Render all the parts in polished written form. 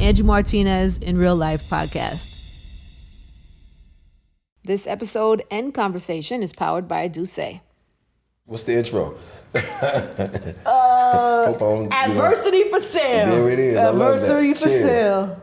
Angie Martinez in Real Life podcast. This episode and conversation is powered by Douce. What's the intro? Adversity for sale. There it is. Adversity for sale.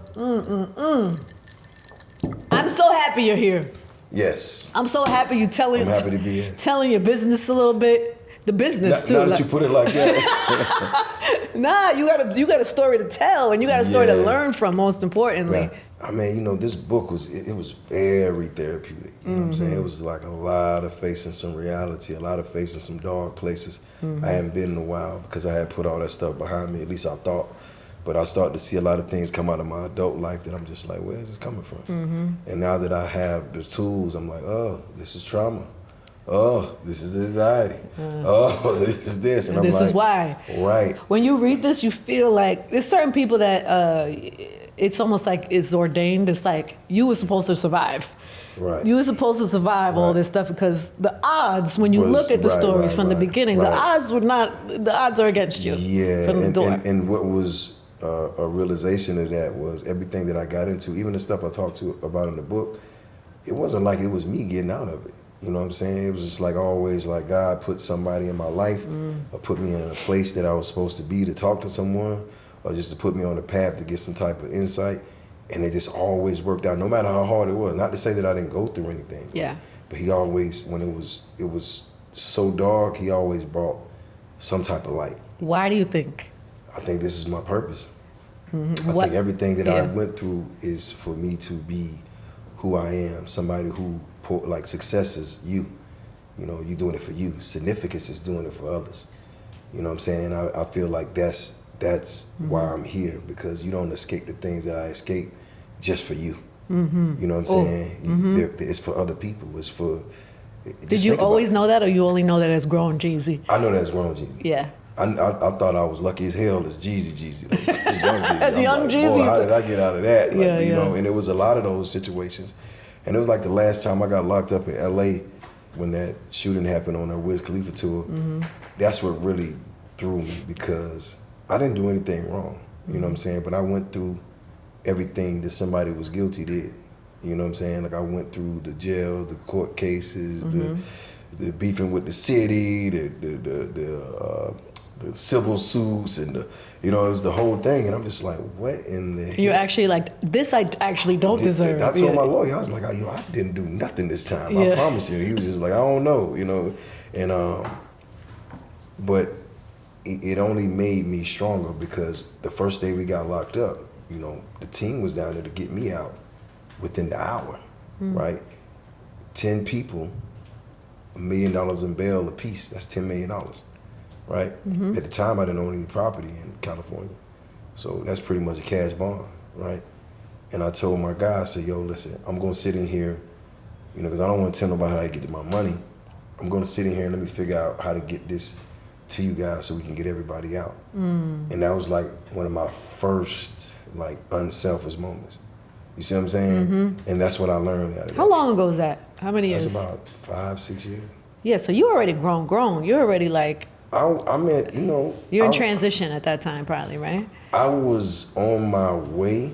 I'm so happy you're here. Yes. I'm so happy you're telling. I'm happy to be here. Telling your business a little bit. The business too. Now that you put it like that. Nah, you got a story to tell, and you got a story to learn from. Most importantly. Right. I mean, this book was very therapeutic. You know what I'm saying? It was like a lot of facing some reality, a lot of facing some dark places. I hadn't been in a while because I had put all that stuff behind me. At least I thought. But I started to see a lot of things come out of my adult life that I'm just like, where is this coming from? And now that I have the tools, I'm like, oh, this is trauma. Oh, this is anxiety. Oh, this is this. And this is why. Right. When you read this, you feel like there's certain people that it's almost like it's ordained. It's like you were supposed to survive. Right. You were supposed to survive all this stuff because the odds, when you look at the stories from the beginning, the odds are against you. Yeah, from the door. And what was a realization of that was everything that I got into, even the stuff I talked about in the book, it wasn't like it was me getting out of it. You know what I'm saying? It was just like always like God put somebody in my life or put me in a place that I was supposed to be to talk to someone or just to put me on the path to get some type of insight. And it just always worked out, no matter how hard it was. Not to say that I didn't go through anything. Yeah. But he always, when it was so dark, he always brought some type of light. Why do you think? I think this is my purpose. I think everything that I went through is for me to be who I am, somebody who, like, success is you. You know, you're doing it for you. Significance is doing it for others. You know what I'm saying? I feel like that's why I'm here, because you don't escape the things that I escape just for you. You know what I'm saying? It's for other people. It's for... Did you always know that, or you only know that as Grown Jeezy? I know that's Grown Jeezy. Yeah. I thought I was lucky as hell as Jeezy. As Young Jeezy. Boy, how did I get out of that? Like, you know, and it was a lot of those situations. And it was like the last time I got locked up in LA when that shooting happened on our Wiz Khalifa tour. That's what really threw me, because I didn't do anything wrong. You know what I'm saying? But I went through everything that somebody was guilty did. You know what I'm saying? Like, I went through the jail, the court cases, the beefing with the city, the civil suits, and it was the whole thing. And I'm just like, what in the... You're actually like, this I actually don't deserve. I told my lawyer, I was like, I didn't do nothing this time. I promise you. He was just like, I don't know, And but it only made me stronger, because the first day we got locked up, the team was down there to get me out within the hour, right? 10 people, $1 million in bail apiece. That's $10 million, right? At the time, I didn't own any property in California. So that's pretty much a cash bond, right? And I told my guy, I said, yo, listen, I'm gonna sit in here, because I don't wanna tell nobody how to get to my money. I'm gonna sit in here and let me figure out how to get this to you guys so we can get everybody out. And that was like one of my first unselfish moments. You see what I'm saying? And that's what I learned out of it. How long ago was that? How many years? That's about 5-6 years. Yeah, so you already grown. You're already like... I meant, You're in transition at that time, probably, right? I was on my way.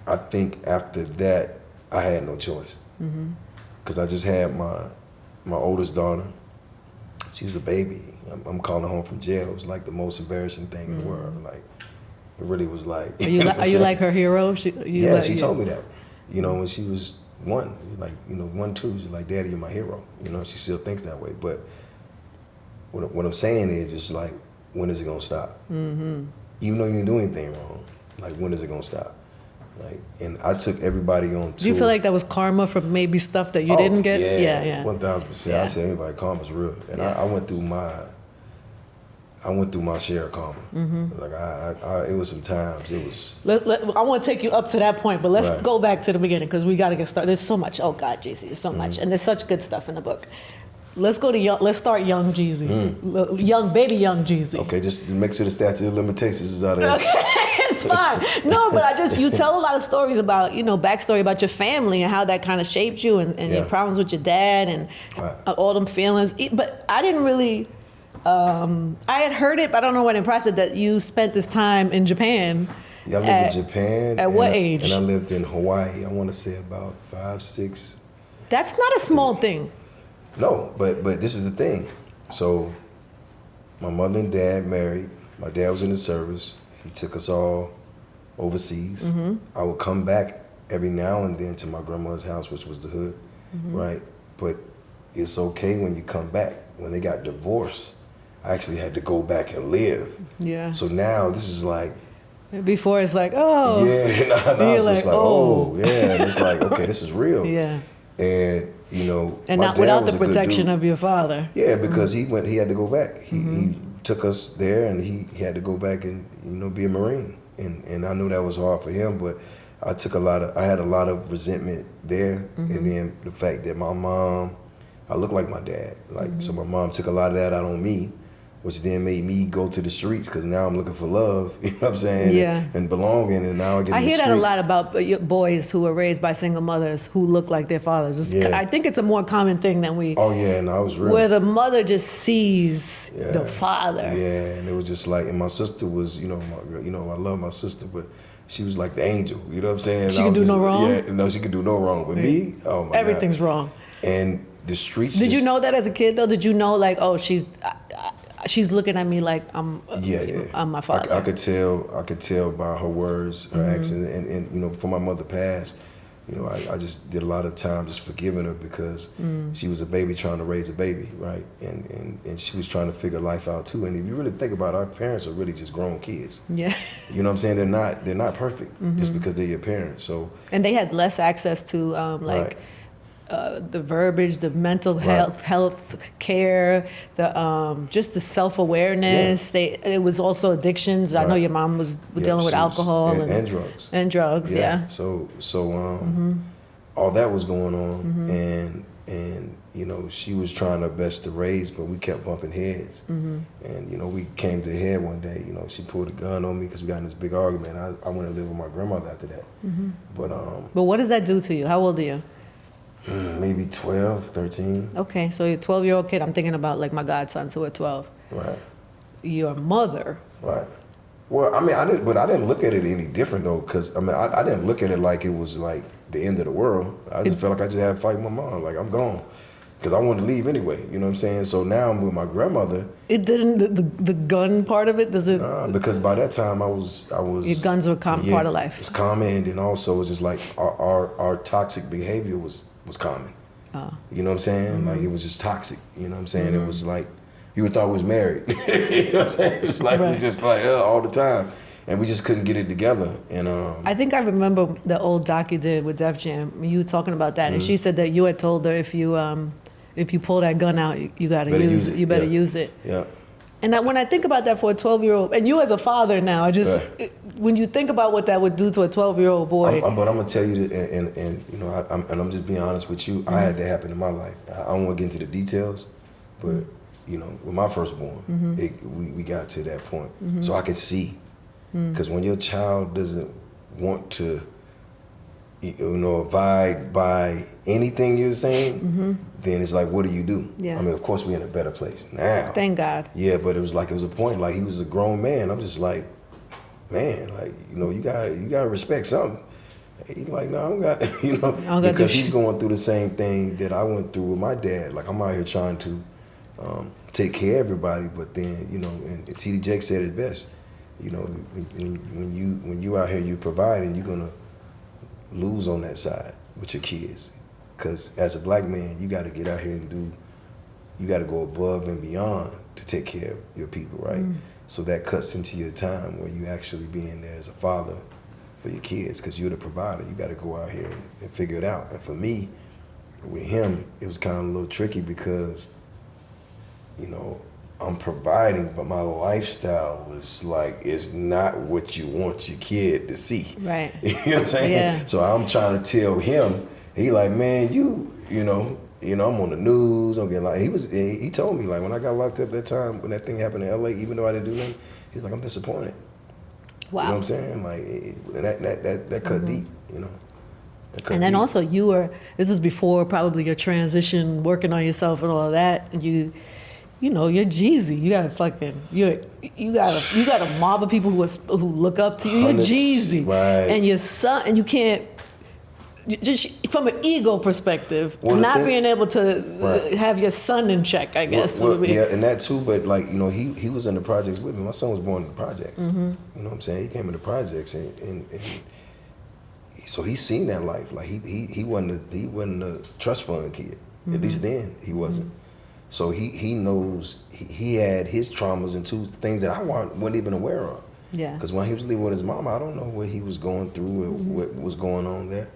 I think after that, I had no choice. Because I just had my oldest daughter. She was a baby. I'm calling home from jail. It was like the most embarrassing thing in the world. Like, it really was like... Are you like her hero? She told me that. When she was 1, 1, 2, she's like, Daddy, you're my hero. She still thinks that way. But what I'm saying is, it's like, when is it gonna stop? Even though you didn't do anything wrong, like, when is it gonna stop? Like, and I took everybody on tour. Do you feel like that was karma for maybe stuff that you didn't get? Yeah. 1,000%. I tell anybody, karma's real. And I went through my share of karma. Like, it was some times, it was... I want to take you up to that point, but let's go back to the beginning, because we got to get started. There's so much. Oh, God, Jeezy, there's so much. And there's such good stuff in the book. Let's start Young Jeezy. Young Jeezy. Okay, just to make sure the statute of limitations is out of there. Okay, it's fine. No, but you tell a lot of stories about, backstory about your family and how that kind of shaped you, and your problems with your dad and all them feelings. But I didn't really... I had heard it, but I don't know what impressed it, that you spent this time in Japan Yeah, I lived in Japan. At what and age? And I lived in Hawaii. I want to say about 5, 6. That's not a small thing. No, but this is the thing. So my mother and dad married. My dad was in the service. He took us all overseas. Mm-hmm. I would come back every now and then to my grandmother's house, which was the hood, Mm-hmm. right? But it's okay when you come back. When they got divorced, I actually had to go back and live. Yeah. So now this is like, Before it's like, oh. yeah, now You're it's just like, like, oh. oh, yeah. And it's like, okay, this is real. Yeah. And, you know, And my not dad without was the a good protection dude. of your father. Yeah, because he had to go back. He took us there, and he had to go back and, you know, be a Marine. And I knew that was hard for him, but I had a lot of resentment there. And then the fact that my mom, I look like my dad. So my mom took a lot of that out on me, which then made me go to the streets because now I'm looking for love, you know what I'm saying? Yeah. And belonging, and now I get I in the hear that a streets. lot about boys who are raised by single mothers who look like their fathers. Yeah. I think it's a more common thing than we, Oh, yeah, and I was real. where the mother just sees Yeah. the father. Yeah, and it was just like, and my sister was, I love my sister, but she was like the angel. You know what I'm saying? She I could was do no wrong? Yeah, no, she could do no wrong. But me, oh my Everything's God. wrong. And the streets. Did you just- know that as a kid though? Did you know like, oh, she's looking at me like I'm my father? I could tell by her words, her actions, and you know, before my mother passed, you know, I just did a lot of time just forgiving her because she was a baby trying to raise a baby, right? And she was trying to figure life out too. And if you really think about it, our parents are really just grown kids. Yeah. You know what I'm saying? They're not perfect just because they're your parents. So And they had less access to Right. the verbiage, the mental health care, the just the self-awareness. It was also addictions. I know Right. your mom was yeah, dealing with she was- alcohol and drugs. and drugs. Yeah. So all that was going on, and you know, she was trying her best to raise, but we kept bumping heads. And you know, we came to a head one day. You know, she pulled a gun on me because we got in this big argument. I went to live with my grandmother after that. But what does that do to you? How old are you? Maybe 12, 13. Okay, so you're a 12-year-old kid. I'm thinking about like my godsons who are 12. Right. Your mother. Right. Well, I mean, I didn't look at it any different though, because I mean, I didn't look at it like it was like the end of the world. I just felt like I just had to fight with my mom. Like, I'm gone, because I wanted to leave anyway. You know what I'm saying? So now I'm with my grandmother. It didn't the gun part of it. Does it? Because by that time I was. Your guns were a common part of life. It's common, and then also it's just like our toxic behavior was common. You know what I'm saying? Like, it was just toxic. You know what I'm saying? It was like you would thought we was married. You know what I'm saying? It's like we just like all the time, and we just couldn't get it together. And I think I remember the old doc you did with Def Jam. You were talking about that, and she said that you had told her if you pull that gun out, you got to use it. You better use it. Yeah. And when I think about that for a 12-year-old, and you as a father now, when you think about what that would do to a 12-year-old boy. But I'm gonna tell you, and you know, I'm just being honest with you. I had that happen in my life. I don't want to get into the details, but you know, with my firstborn, we got to that point, so I could see, because when your child doesn't want to, you know, abide by anything you're saying, then it's like, what do you do? Yeah. I mean, of course, we're in a better place now. Thank God. Yeah, but it was a point, like, he was a grown man. I'm just like, man, like, you know, you gotta respect something. He's like, no, I don't got, you know, because he's going through the same thing that I went through with my dad. Like, I'm out here trying to take care of everybody, but then, you know, and T.D. Jakes said it best. You know, when you out here, you provide, and you're gonna lose on that side with your kids. Because as a black man, you got to get out here and you got to go above and beyond to take care of your people, right? So that cuts into your time where you actually being there as a father for your kids, because you're the provider. You got to go out here and figure it out. And for me, with him, it was kind of a little tricky because, you know, I'm providing, but my lifestyle was like, it's not what you want your kid to see. Right. You know what I'm saying? Yeah. So I'm trying to tell him, he like, man, you know, I'm on the news, I'm getting like, he told me, like, when I got locked up that time, when that thing happened in LA, even though I didn't do nothing, he's like, I'm disappointed. Wow. You know what I'm saying? Like, that cut deep, you know. And then also this was before probably your transition, working on yourself and all of that. And you're Jeezy. You got fucking you got a mob of people who look up to you. You're Hundreds, Jeezy, right. and your son, and you can't. Just from an ego perspective, Well, not being able to Right. have your son in check, I guess. Yeah, and that too. But like he was in the projects with me. My son was born in the projects. Mm-hmm. You know what I'm saying? He came in the projects, and so he's seen that life. Like he wasn't a trust fund kid. At least then he wasn't. So he knows he had his traumas and things that I wasn't even aware of. Yeah. Because when he was living with his mama, I don't know what he was going through or what was going on there.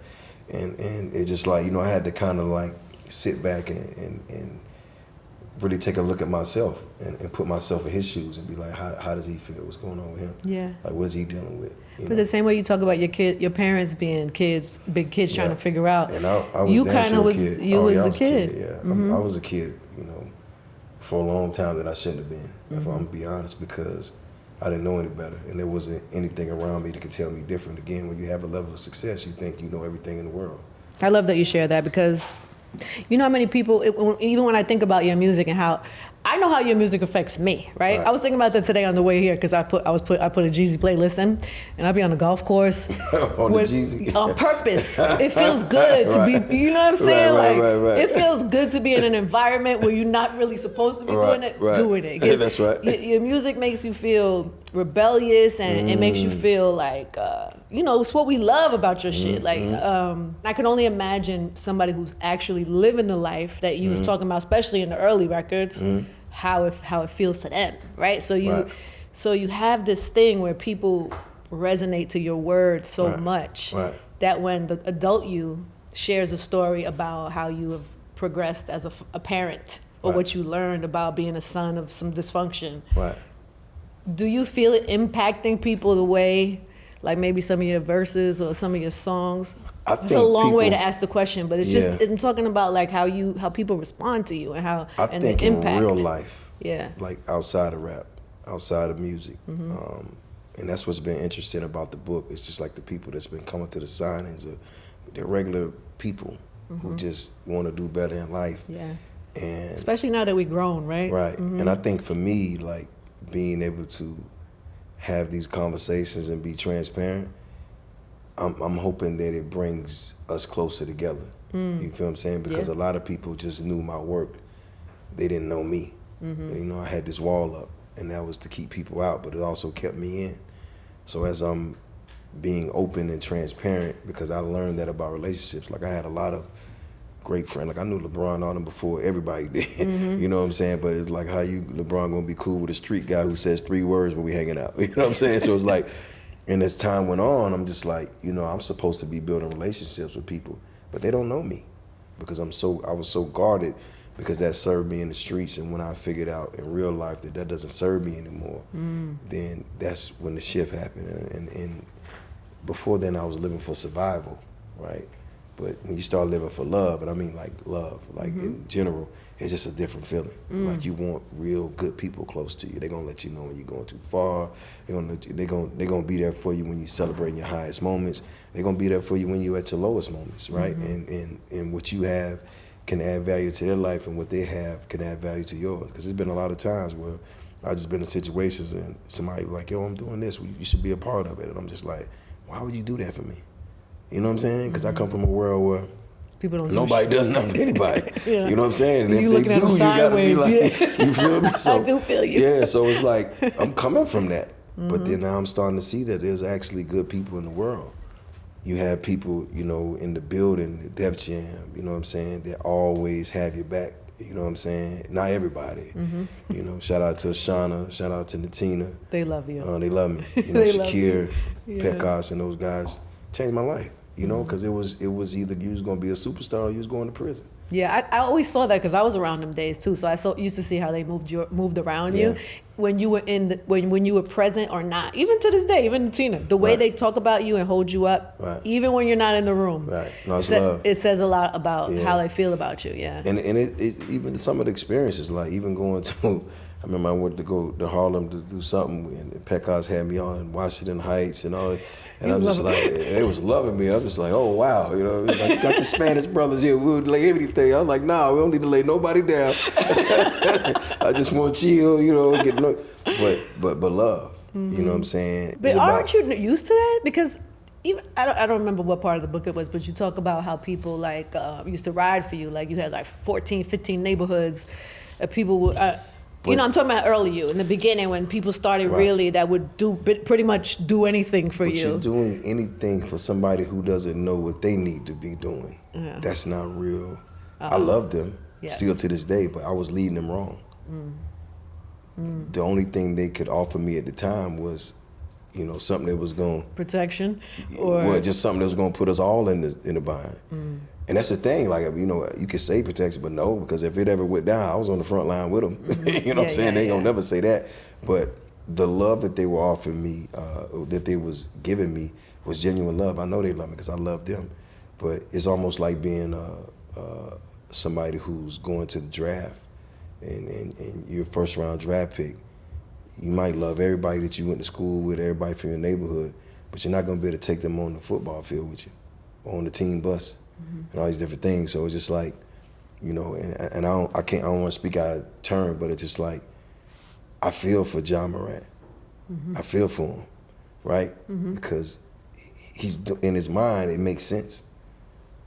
And it's just like, I had to kind of like sit back and really take a look at myself and put myself in his shoes and be like, how does he feel? What's going on with him? Yeah. Like, what is he dealing with? But the same way you talk about your parents being kids, big kids trying to figure out. And I was you damn kind sure of was a kid. you Oh, was yeah, I a kid. Yeah, I was a kid, for a long time that I shouldn't have been, if I'm gonna be honest, because I didn't know any better, and there wasn't anything around me that could tell me different. Again, when you have a level of success, you think you know everything in the world. I love that you share that because you know how many people, even when I think about your music and how I know how your music affects me, right? I was thinking about that today on the way here because I put a Jeezy playlist in, and I'd be on the golf course on the Jeezy on purpose. It feels good to be, you know what I'm saying? Right. It feels good to be in an environment where you're not really supposed to be doing it. That's right. Your music makes you feel rebellious, and it makes you feel like it's what we love about your shit. Like I can only imagine somebody who's actually living the life that you was talking about, especially in the early records. How it feels to them, right? So you have this thing where people resonate to your words so much that when the adult you shares a story about how you have progressed as a parent or what you learned about being a son of some dysfunction, do you feel it impacting people the way, like maybe some of your verses or some of your songs? It's a long way to ask the question, but it's just I'm talking about like how people respond to you and how and think the impact. in real life, yeah, like outside of rap, outside of music, and that's what's been interesting about the book. It's just like the people that's been coming to the signings of they're regular people who just want to do better in life. Yeah, and especially now that we've grown, right? Right, and I think for me, like being able to have these conversations and be transparent. I'm hoping that it brings us closer together. You feel what I'm saying? Because a lot of people just knew my work. They didn't know me. I had this wall up, and that was to keep people out, but it also kept me in. So as I'm being open and transparent, because I learned that about relationships, like I had a lot of great friends. Like I knew LeBron on them before everybody did. You know what I'm saying? But it's like how LeBron gonna be cool with a street guy who says 3 words when we hanging out. You know what I'm saying? So it's like, and as time went on, I'm just like, I'm supposed to be building relationships with people, but they don't know me because I was so guarded because that served me in the streets. And when I figured out in real life that doesn't serve me anymore, then that's when the shift happened. And before then I was living for survival, right? But when you start living for love, and I mean like love, like in general, it's just a different feeling. Like you want real good people close to you. They're gonna let you know when you're going too far. They're gonna be there for you when you're celebrating your highest moments. They're gonna be there for you when you're at your lowest moments, right? And what you have can add value to their life, and what they have can add value to yours. Because there's been a lot of times where I've just been in situations and somebody like, yo, I'm doing this. You should be a part of it. And I'm just like, why would you do that for me? You know what I'm saying? Because I come from a world where people don't. Nobody does nothing to anybody. Yeah. You know what I'm saying? And you if looking they at do, them you gotta be sideways, like, you feel me? So, I do feel you. Yeah, so it's like, I'm coming from that. But then now I'm starting to see that there's actually good people in the world. You have people, in the building, the Def Jam, you know what I'm saying, that always have your back. You know what I'm saying? Not everybody. Shout out to Shauna, shout out to Natina. They love you. They love me. Shakir, Pekos, and those guys changed my life. Because it was either you was gonna be a superstar or you was going to prison. Yeah, I always saw that because I was around them days too. So I used to see how they moved around you when you were when you were present or not. Even to this day, even Tina, the way they talk about you and hold you up, even when you're not in the room. Right. No, it's love. It says a lot about how they feel about you. Yeah. And it even some of the experiences, like even going to. I remember I went to go to Harlem to do something, and Pekos had me on in Washington Heights and all. And I'm just like, they was loving me. I'm just like, oh wow, you know, like, you got your Spanish brothers here. We would lay anything. I'm like, nah, we don't need to lay nobody down. I just want to chill, you know, but love. You know what I'm saying? But aren't you used to that? Because even I don't remember what part of the book it was, but you talk about how people like used to ride for you. Like you had like 14, 15 neighborhoods. People would, you know, I'm talking about early you in the beginning when people started really that would pretty much do anything for you. But you're doing anything for somebody who doesn't know what they need to be doing. Yeah. That's not real. I love them still to this day, but I was leading them wrong. The only thing they could offer me at the time was, you know, something that was going protection, or just something that was going to put us all in the bind. And that's the thing, like, you know, you could say protection, but no, because if it ever went down, I was on the front line with them. You know what I'm saying? They ain't gonna never say that. But the love that they were offering me, that they was giving me, was genuine love. I know they love me because I love them. But it's almost like being somebody who's going to the draft. And you're a first round draft pick. You might love everybody that you went to school with, everybody from your neighborhood, but you're not gonna be able to take them on the football field with you, or on the team bus, and all these different things. So it's just like, you know, and I don't want to speak out of turn, but it's just like, I feel for Ja Morant. I feel for him, right? Because he's in his mind, it makes sense,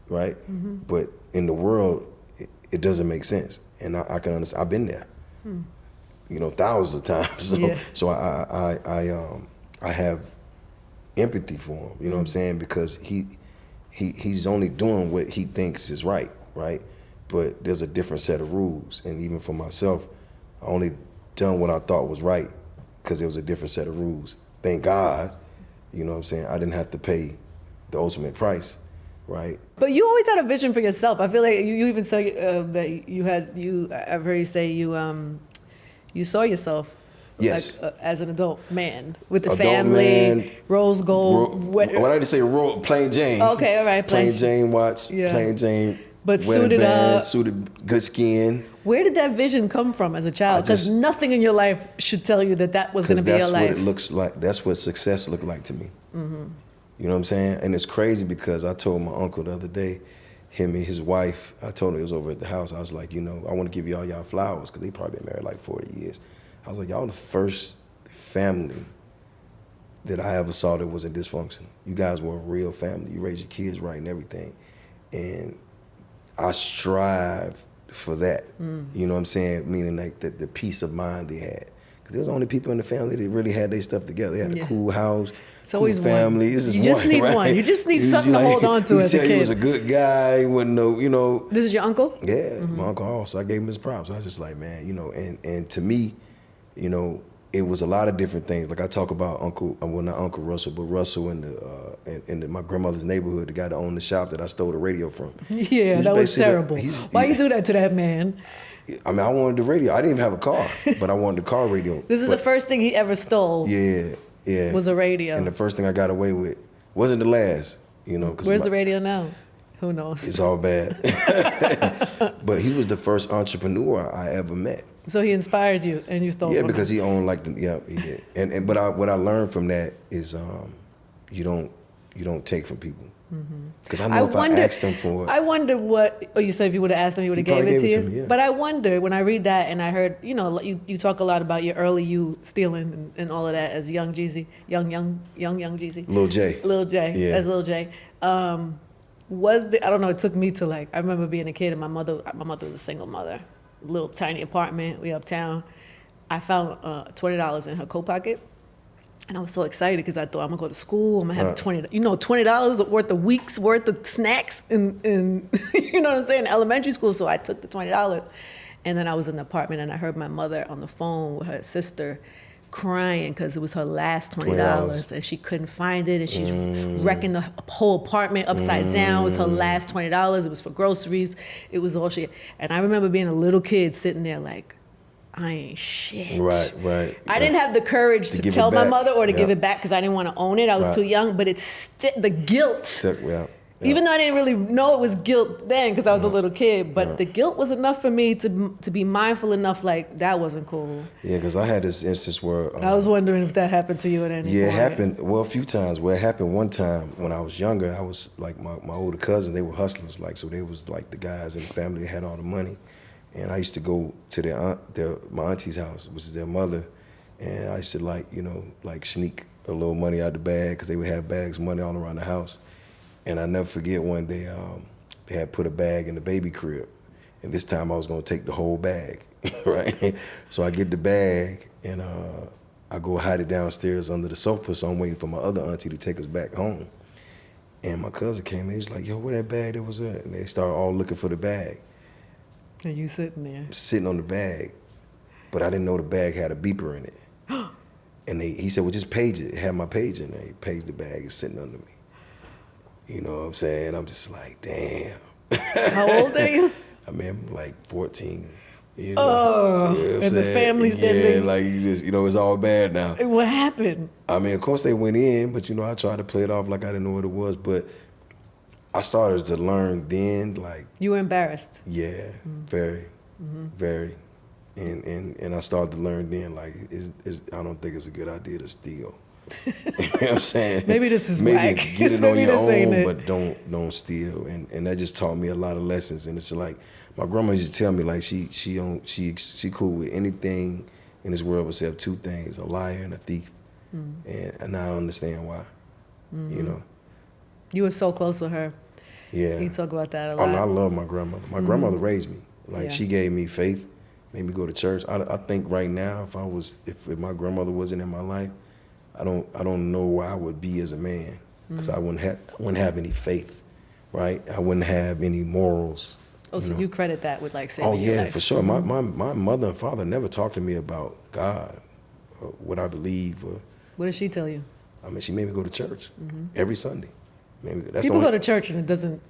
right? But in the world, it doesn't make sense. And I can understand. I've been there, you know, thousands of times. So I have empathy for him. You know what I'm saying? Because he's only doing what he thinks is right? But there's a different set of rules. And even for myself, I only done what I thought was right because there was a different set of rules. Thank God, you know what I'm saying? I didn't have to pay the ultimate price. Right. But you always had a vision for yourself. I feel like you even say that I've heard you say you saw yourself yes. like, as an adult man with the adult family, man, rose gold. What I didn't say, plain Jane. Okay, all right, plain Jane watch, plain Jane. But suited up, suited, good skin. Where did that vision come from as a child? Because nothing in your life should tell you that was going to be your life. That's what it looks like. That's what success looked like to me. You know what I'm saying? And it's crazy because I told my uncle the other day, him and his wife, I told him it was over at the house. I was like, you know, I want to give y'all flowers because they probably been married like 40 years. I was like, y'all the first family that I ever saw that wasn't dysfunctional. You guys were a real family. You raised your kids right and everything. And I strive for that. You know what I'm saying? Meaning like the peace of mind they had. Because there was only people in the family that really had their stuff together. They had a cool house. It's always family. One. This is you just one, need right? one. You just need something to hold on to as a kid. He was a good guy. He wasn't no, you know. This is your uncle? Yeah, my uncle also. I gave him his props. I was just like, man, you know, and to me, you know, it was a lot of different things. Like I talk about not Uncle Russell, but Russell in my grandmother's neighborhood, the guy that owned the shop that I stole the radio from. Yeah, that was terrible. Why you do that to that man? I mean, I wanted the radio. I didn't even have a car, but I wanted the car radio. This is the first thing he ever stole. Yeah. Was a radio. And the first thing I got away with wasn't the last, you know. Where's the radio now? Who knows? It's all bad. But he was the first entrepreneur I ever met. So he inspired you, and you stole. Yeah, because he owned he did. And what I learned from that is you don't take from people. Because I know if I asked him for it. I wonder what. Oh, you said if you would have asked him, he would have gave it to you. Me, yeah. But I wonder when I read that, and I heard, you know, you talk a lot about your early you stealing and all of that as young Jeezy, young Jeezy. Lil J. Yeah. As Lil J. I don't know. It took me to I remember being a kid, and my mother was a single mother, little tiny apartment. We uptown. I found $20 in her coat pocket. And I was so excited because I thought I'm gonna go to school. I'm gonna have $20 worth of weeks worth of snacks in you know what I'm saying, elementary school. So I took the $20, and then I was in the apartment and I heard my mother on the phone with her sister crying because it was her last $20 and she couldn't find it, and she's wrecking the whole apartment upside down. It was her last $20. It was for groceries. It was all she. And I remember being a little kid sitting there like, I ain't shit. Right. I didn't have the courage to tell my mother or to give it back because I didn't want to own it. I was too young, but it's the guilt Even though I didn't really know it was guilt then because I was a little kid, but the guilt was enough for me to be mindful enough, like, that wasn't cool. Yeah, because I had this instance where... I was wondering if that happened to you at any point. Yeah, it happened, well, a few times. Well, it happened one time when I was younger. I was, like, my older cousins, they were hustlers, like, so they was, like, the guys in the family that had all the money. And I used to go to my auntie's house, which is their mother, and I used to, like, you know, like, sneak a little money out the bag because they would have bags of money all around the house. And I never forget one day, they had put a bag in the baby crib. And this time I was gonna take the whole bag, right? So I get the bag and I go hide it downstairs under the sofa, so I'm waiting for my other auntie to take us back home. And my cousin came in, he was like, yo, where that bag that was at? And they started all looking for the bag. And you sitting there. Sitting on the bag, but I didn't know the bag had a beeper in it. And he said, well, just page it. It had my page in there. He paged the bag, it's sitting under me. You know what I'm saying? I'm just like, damn. How old are you? I mean, I'm like 14. You know? Oh, You know what I'm and the saying? family's yeah, like you just, you know, it's all bad now. What happened? I mean, of course they went in, but you know, I tried to play it off like I didn't know what it was. But I started to learn then, like, You were embarrassed. yeah, very, very, and I started to learn then, like, I don't think it's a good idea to steal. You know what I'm saying? Maybe this is Maybe whack. get it on Maybe your this ain't own, it. but don't steal. And that just taught me a lot of lessons. And it's like my grandma used to tell me, like, she cool with anything in this world except two things: a liar and a thief. And I understand why. You know. You were so close with her. Yeah. You talk about that a Oh, lot. no, I love my grandmother. My grandmother raised me. Like, Yeah. she gave me faith, made me go to church. I think right now, if my grandmother wasn't in my life, I don't know where I would be as a man, because I wouldn't have any faith, right? I wouldn't have any morals. Oh, so know? you credit that with, like, saving Oh your yeah, life. for sure. My mother and father never talked to me about God, or what I believe, or What did she tell you? I mean, she made me go to church every Sunday. Maybe that's People the go only, to church and it doesn't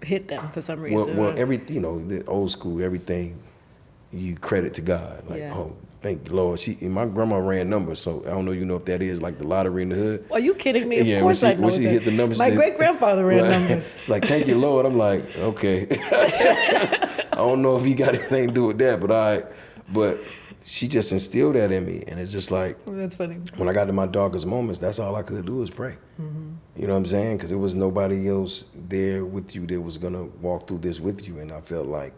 hit them for some reason. well, you know, the old school, everything you credit to God. Like, Yeah. oh, thank you, Lord. My grandma ran numbers, so I don't know, you know, if that is like the lottery in the hood. Are you kidding me? Of Yeah, course I know when she that. hit the numbers, My she said- great-grandfather ran Right. numbers. Like, thank you, Lord. I'm like, okay. I don't know if he got anything to do with that, but she just instilled that in me, and it's just like, That's funny. when I got to my darkest moments, that's all I could do was pray. You know what I'm saying? Because there was nobody else there with you that was gonna walk through this with you, and I felt like,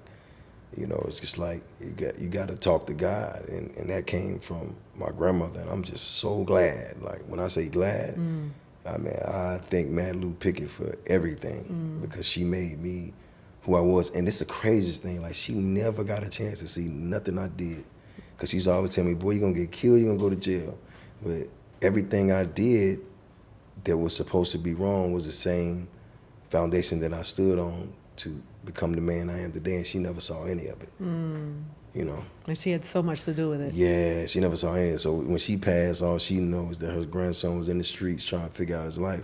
you know, it's just like you got to talk to God, and that came from my grandmother, and I'm just so glad. Like, when I say glad, I mean, I thank Mad Lou Pickett for everything, because she made me who I was. And this is the craziest thing, like, she never got a chance to see nothing I did, because she used to always tell me, boy, you're gonna get killed, you're gonna go to jail. But everything I did that was supposed to be wrong was the same foundation that I stood on to become the man I am today, and she never saw any of it. You know? And she had so much to do with it. Yeah, she never saw any of it. So when she passed, all she knows is that her grandson was in the streets trying to figure out his life.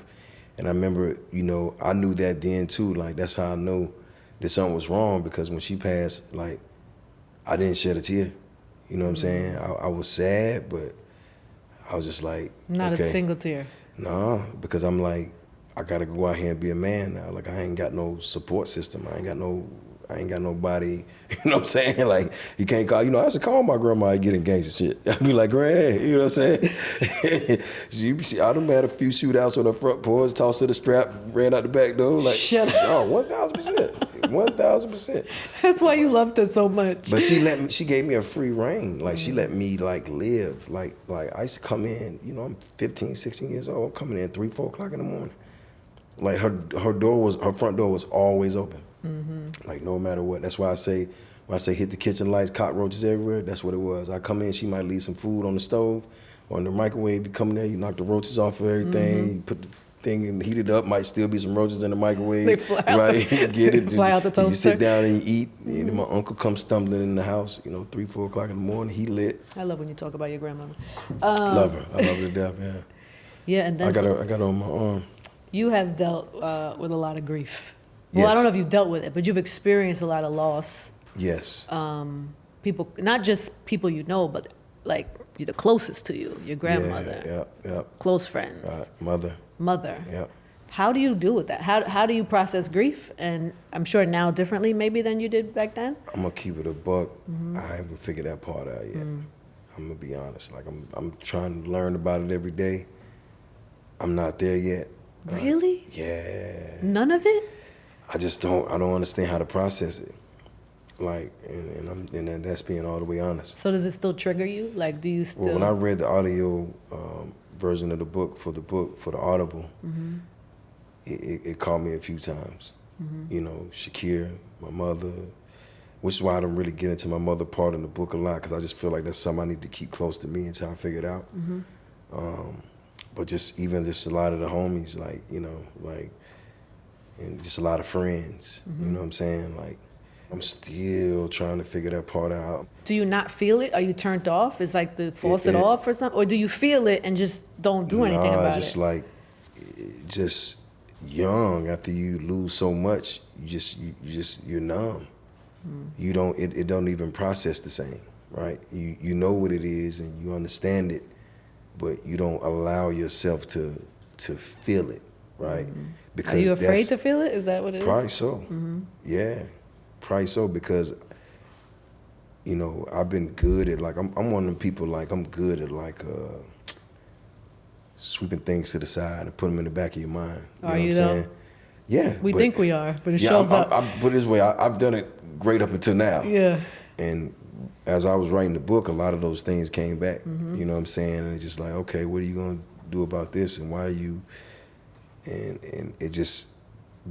And I remember, you know, I knew that then too. Like, that's how I know that something was wrong, because when she passed, like, I didn't shed a tear. You know what I'm saying? I was sad, but I was just like, Not okay. a single tear. Nah, because I'm like, I gotta go out here and be a man now. Like, I ain't got no support system. I ain't got nobody, you know what I'm saying? Like, you can't call, you know, I used to call my grandma and get engaged and shit. I'd be like, Granny, you know what I'm saying? I done had a few shootouts on the front porch, tossed to the strap, ran out the back door. Like, Shut up. Oh, 1,000%. 1,000%. That's why you loved her so much. But she gave me a free reign. Like, she let me, like, live. Like I used to come in, you know, I'm 15, 16 years old, I'm coming in 3, 4 o'clock in the morning. Like, her front door was always open. Like, no matter what. That's why when I say hit the kitchen lights, cockroaches everywhere, that's what it was. I come in, she might leave some food on the stove or in the microwave. You come in there, you knock the roaches off of everything, you put the thing and heat it up, might still be some roaches in the microwave. They fly out right? You get it. fly out the You sit toaster. down and you eat, and then my uncle comes stumbling in the house, you know, 3, 4 o'clock in the morning, he lit. I love when you talk about your grandmother. Love her. I love her to death, yeah. Yeah, and then I got her on my arm. you have dealt with a lot of grief. Well, I Yes. don't know if you've dealt with it, but you've experienced a lot of loss. Yes. People, not just people you know, but like you're the closest to you, your grandmother, Yeah. close friends, Mother. mother. Yeah. How do you deal with that? How do you process grief? And I'm sure now differently maybe than you did back then. I'm gonna keep it a buck. I haven't figured that part out yet. I'm gonna be honest. Like I'm trying to learn about it every day. I'm not there yet. Really? Yeah. None of it? I don't understand how to process it. Like, and that's being all the way honest. So does it still trigger you? Like, do you still? Well, when I read the audio version of the book for the Audible, it caught me a few times. You know, Shakira, my mother, which is why I don't really get into my mother part in the book a lot, because I just feel like that's something I need to keep close to me until I figure it out. But just a lot of the homies, like, you know, like, and just a lot of friends, you know what I'm saying? Like, I'm still trying to figure that part out. Do you not feel it? Are you turned off? Is like the faucet off or something? Or do you feel it and just don't do anything about just it? like, just young, after you lose so much, you're numb. You don't, it don't even process the same, right? You know what it is and you understand it, but you don't allow yourself to feel it, right? Because are you afraid to feel it? Is that what it is? Probably so. Yeah, probably so, because, you know, I've been good at, like, I'm one of them people, like, I'm good at, like, sweeping things to the side and putting them in the back of your mind. You know what I'm saying? Yeah. We think we are, but it shows up. I put it this way, I've done it great up until now. Yeah. And as I was writing the book, a lot of those things came back. You know what I'm saying? And it's just like, okay, what are you going to do about this? And why are you... And it just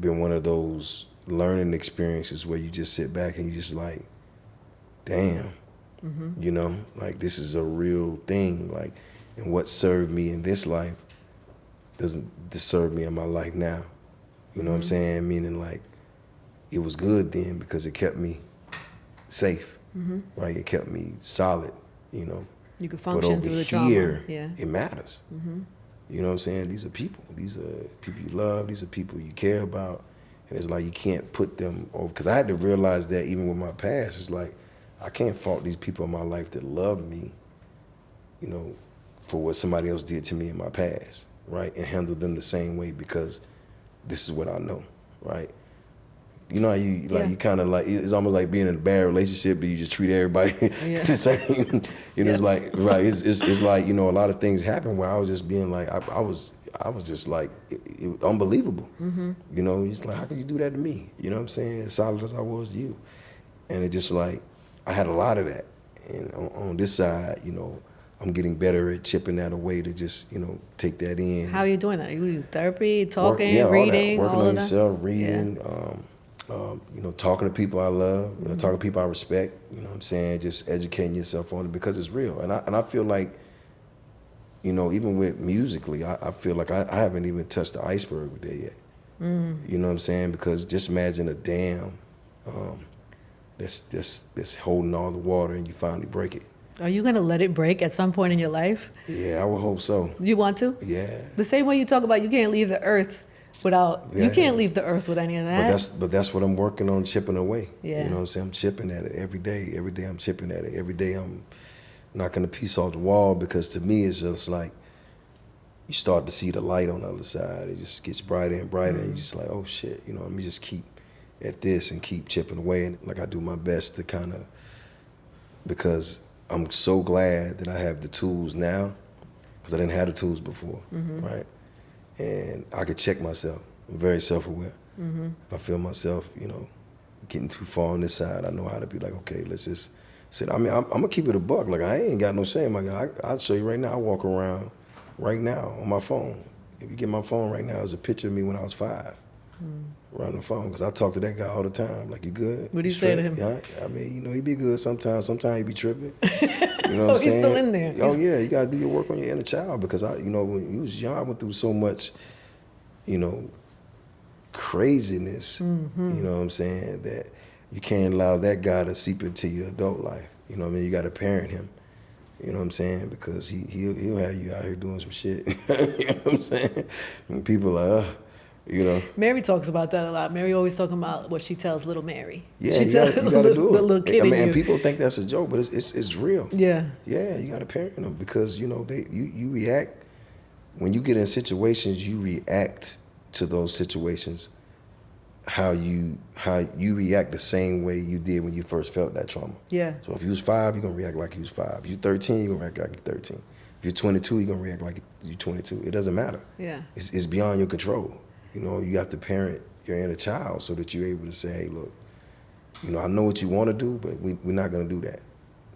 been one of those learning experiences where you just sit back and you just like, damn, you know, like, this is a real thing. Like, and what served me in this life doesn't serve me in my life now. You know what I'm saying? Meaning, like, it was good then because it kept me safe, right? It kept me solid, you know. You could function through the trauma. But over here, yeah. it matters. You know what I'm saying? These are people. These are people you love. These are people you care about. And it's like you can't put them over. Because I had to realize that even with my past, it's like I can't fault these people in my life that love me, you know, for what somebody else did to me in my past, right? And handle them the same way because this is what I know, right? You know how you like you kind of like, it's almost like being in a bad relationship, but you just treat everybody the same. You know, it's like, right? It's like, you know, a lot of things happen where I was just being like, I was just like, it unbelievable. You know, it's like, how could you do that to me? You know what I'm saying? As solid as I was to you, and it just like, I had a lot of that. And on this side, you know, I'm getting better at chipping that away to just, you know, take that in. How are you doing that? Are you doing therapy, talking, reading, working all on of that? yourself, reading. You know, talking to people I love, talking to people I respect, you know what I'm saying? Just educating yourself on it because it's real. And I feel like, you know, even with musically, I feel like I haven't even touched the iceberg with that yet. You know what I'm saying? Because just imagine a dam that's holding all the water and you finally break it. Are you going to let it break at some point in your life? Yeah, I would hope so. You want to? Yeah. The same way you talk about you can't leave the earth without, you can't leave the earth with any of that. But that's what I'm working on, chipping away. Yeah. You know what I'm saying? I'm chipping at it every day. Every day I'm chipping at it. Every day I'm knocking a piece off the wall, because to me it's just like you start to see the light on the other side. It just gets brighter and brighter, and you're just like, oh shit, you know, let me just keep at this and keep chipping away. And like, I do my best to kind of, because I'm so glad that I have the tools now, because I didn't have the tools before, right? And I could check myself. I'm very self-aware. If I feel myself, you know, getting too far on this side, I know how to be like, okay, let's just sit. I mean, I'm gonna keep it a buck. Like, I ain't got no shame. Like, I'll show you right now. I walk around right now on my phone. If you get my phone right now, there's a picture of me when I was 5. Around the phone, because I talk to that guy all the time. Like, you good? What do you say to him? Yeah, I mean, you know, he be good sometimes. Sometimes he be tripping. You know what I'm He's saying? still in there. Oh yeah, you gotta do your work on your inner child, because you know, when you was young, I went through so much, you know, craziness. You know what I'm saying? That you can't allow that guy to seep into your adult life. You know what I mean? You gotta parent him. You know what I'm saying? Because he'll have you out here doing some shit. You know what I'm saying? And people are. You know, Mary talks about that a lot. Mary always talking about what she tells little Mary. Yeah, she you gotta do it. The little kid I mean, in you. and people think that's a joke, but it's real. Yeah. Yeah, you gotta parent them, because you know you react when you get in situations. You react to those situations how you react the same way you did when you first felt that trauma. Yeah. So if you was 5, you're gonna react like you was 5. If you're 13, you're gonna react like you're 13. If you're 22, you're gonna react like you're 22. It doesn't matter. Yeah. It's beyond your control. You know, you have to parent your inner child so that you're able to say, hey, look, you know, I know what you want to do, but we're not gonna do that.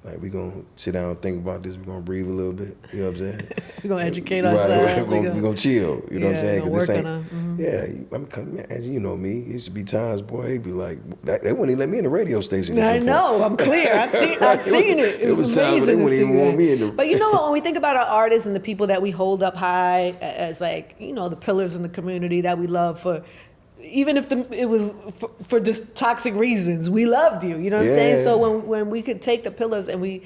Like, we're gonna sit down and think about this. We're gonna breathe a little bit. You know what I'm saying? We're gonna educate Right, ourselves. we're gonna chill. You know what I'm saying? Because This ain't. Yeah, I mean, man, as you know me, it used to be times, boy, they'd be like, they wouldn't even let me in the radio station. I know. I'm clear. I've seen it. It's was times amazing they wouldn't even want me in the. But you know what? When we think about our artists and the people that we hold up high as, like, you know, the pillars in the community that we love for. Even if it was for just toxic reasons, we loved you. You know what I'm saying? So when we could take the pillars and we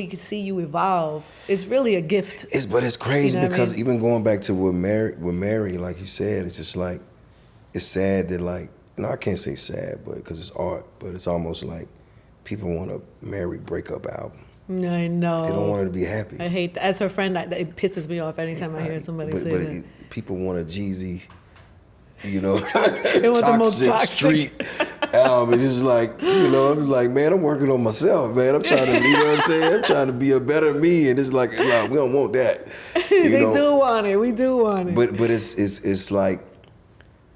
could see you evolve, it's really a gift. But it's crazy, you know, because even going back to with Mary, like you said, it's just like, it's sad that, like, no, I can't say sad, but because it's art, but it's almost like people want a Mary breakup album. I know. They don't want her to be happy. I hate that. As her friend, it pisses me off anytime I hear somebody say that. But people want a Jeezy, you know, toxic street album. It's just like, you know, I'm like, man, I'm working on myself, man. I'm trying to, you know what I'm saying? I'm trying to be a better me, and it's like, no, we don't want that. They do want it. We do want it. But it's like,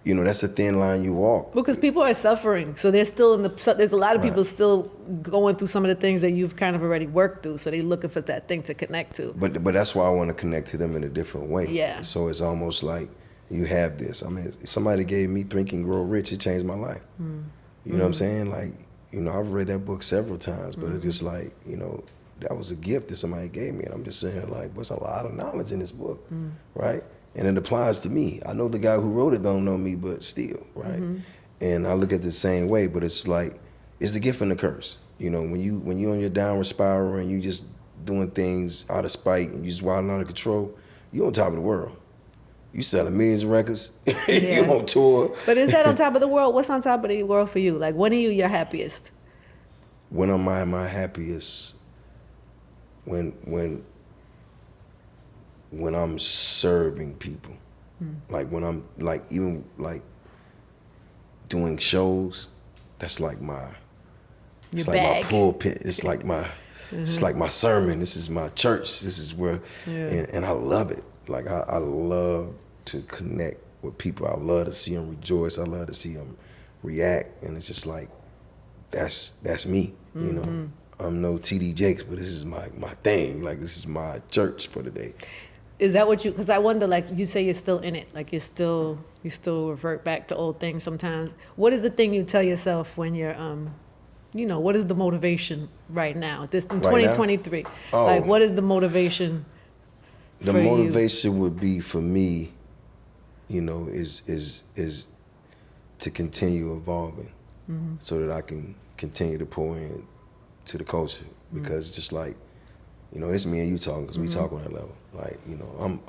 you know, that's a thin line you walk. Because people are suffering, so they're still there's a lot of people still going through some of the things that you've kind of already worked through, so they're looking for that thing to connect to. But that's why I want to connect to them in a different way. Yeah. So it's almost like, you have this. I mean, somebody gave me Think and Grow Rich. It changed my life. You know what I'm saying? Like, you know, I've read that book several times, but it's just like, you know, that was a gift that somebody gave me. And I'm just saying, like, there's a lot of knowledge in this book, right? And it applies to me. I know the guy who wrote it don't know me, but still, right? And I look at it the same way, but it's like, it's the gift and the curse. You know, when you on your downward spiral and you just doing things out of spite and you just wilding out of control, you on top of the world. You selling millions of records. You on tour. But is that on top of the world? What's on top of the world for you? Like, when are you your happiest? When am I my happiest? When I'm serving people. Like, when I'm, like, even, like, doing shows, that's like my, it's like my pulpit. It's like my, it's like my sermon. This is my church. This is where, and I love it. Like, I love to connect with people. I love to see them rejoice. I love to see them react. And it's just like, that's me, you know. I'm no T.D. Jakes, but this is my thing. Like, this is my church for the day. Is that what you, because I wonder, like, you say you're still in it. Like, you still revert back to old things sometimes. What is the thing you tell yourself when you're, you know, what is the motivation right now? In 2023. Oh. Like, what is the motivation? The motivation would be for me, you know, is to continue evolving, so that I can continue to pour in to the culture. Because just like, you know, it's me and you talking, because we talk on that level. Like, you know,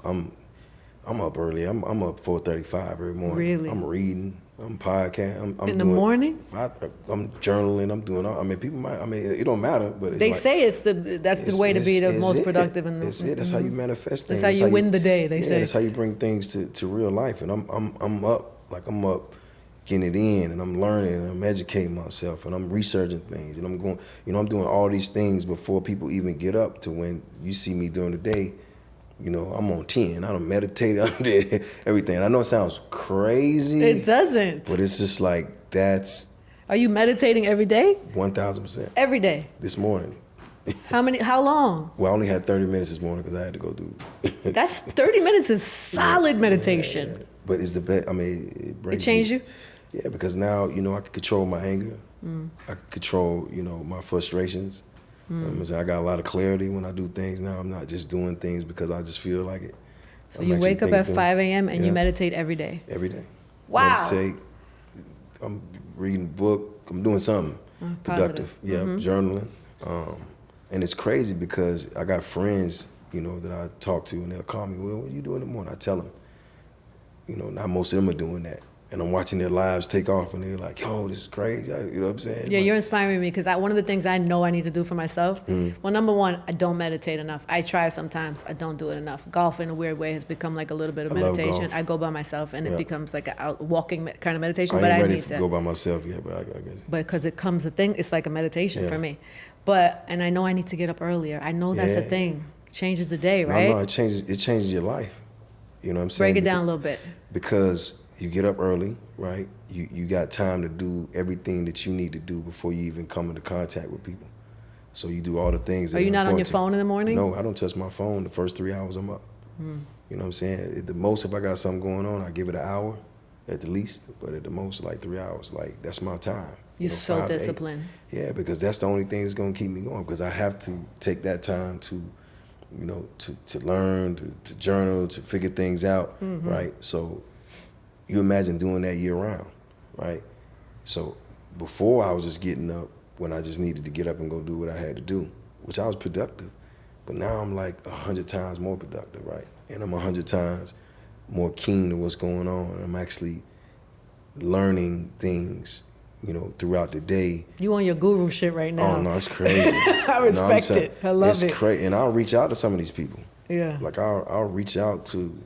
I'm up early. I'm up 4:35 every morning. Really? I'm reading. I'm podcasting. I'm in the morning? I'm journaling. I'm doing all. I mean, people might. I mean, it don't matter. But it's they like, say that's the way to be the most productive. That's it. That's how you manifest things. That's how you win the day. They say. That's how you bring things to real life. And I'm up. Like, I'm up, getting it in, and I'm learning, and I'm educating myself, and I'm researching things, and I'm going. You know, I'm doing all these things before people even get up to when you see me during the day. You know, I'm on 10. I don't meditate. I did everything. I know it sounds crazy. It doesn't. But it's just like, that's. Are you meditating every day? 1,000%. Every day? This morning. How long? Well, I only had 30 minutes this morning because I had to go do. That's 30 minutes is solid meditation. Yeah. But it's the best. I mean, it changed you? Yeah, because now, you know, I can control my anger. I can control, you know, my frustrations. I got a lot of clarity when I do things now. I'm not just doing things because I just feel like it. So you wake up at 5 a.m. and you meditate every day? Every day. Wow. Meditate. I'm reading a book. I'm doing something productive. Yeah, journaling. And it's crazy because I got friends, you know, that I talk to, and they'll call me, well, what are you doing in the morning? I tell them, you know, not most of them are doing that. and I'm watching their lives take off, and they're like, yo, this is crazy. You know what I'm saying? Yeah, you're inspiring me because one of the things I know I need to do for myself, well, number one, I don't meditate enough. I try sometimes, I don't do it enough. Golf in a weird way has become like a little bit of meditation. I go by myself and it becomes like a walking kind of meditation, but I ready need to go by myself yet, but I guess. But because it comes a thing, it's like a meditation for me. And I know I need to get up earlier. I know that's a thing. It changes the day, right? No, it changes your life. You know what I'm saying? Break it down a little bit. Because you get up early, right? You got time to do everything that you need to do before you even come into contact with people. So you do all the things that Are you not on your phone in the morning? No, I don't touch my phone the first 3 hours I'm up. You know what I'm saying? At the most, if I got something going on, I give it an hour at the least, but at the most, like 3 hours. Like, that's my time. You're so disciplined. Yeah, because that's the only thing that's going to keep me going, because I have to take that time to, you know, to learn, to journal, to figure things out, right? So you imagine doing that year round, right? So before I was just getting up when I just needed to get up and go do what I had to do, which I was productive. But now I'm like 100 times more productive, right? And I'm 100 times more keen to what's going on. I'm actually learning things, you know, throughout the day. You on your guru shit right now. Oh, no, it's crazy. I respect it. I love it. It's crazy. And I'll reach out to some of these people. Yeah. Like, I'll reach out to,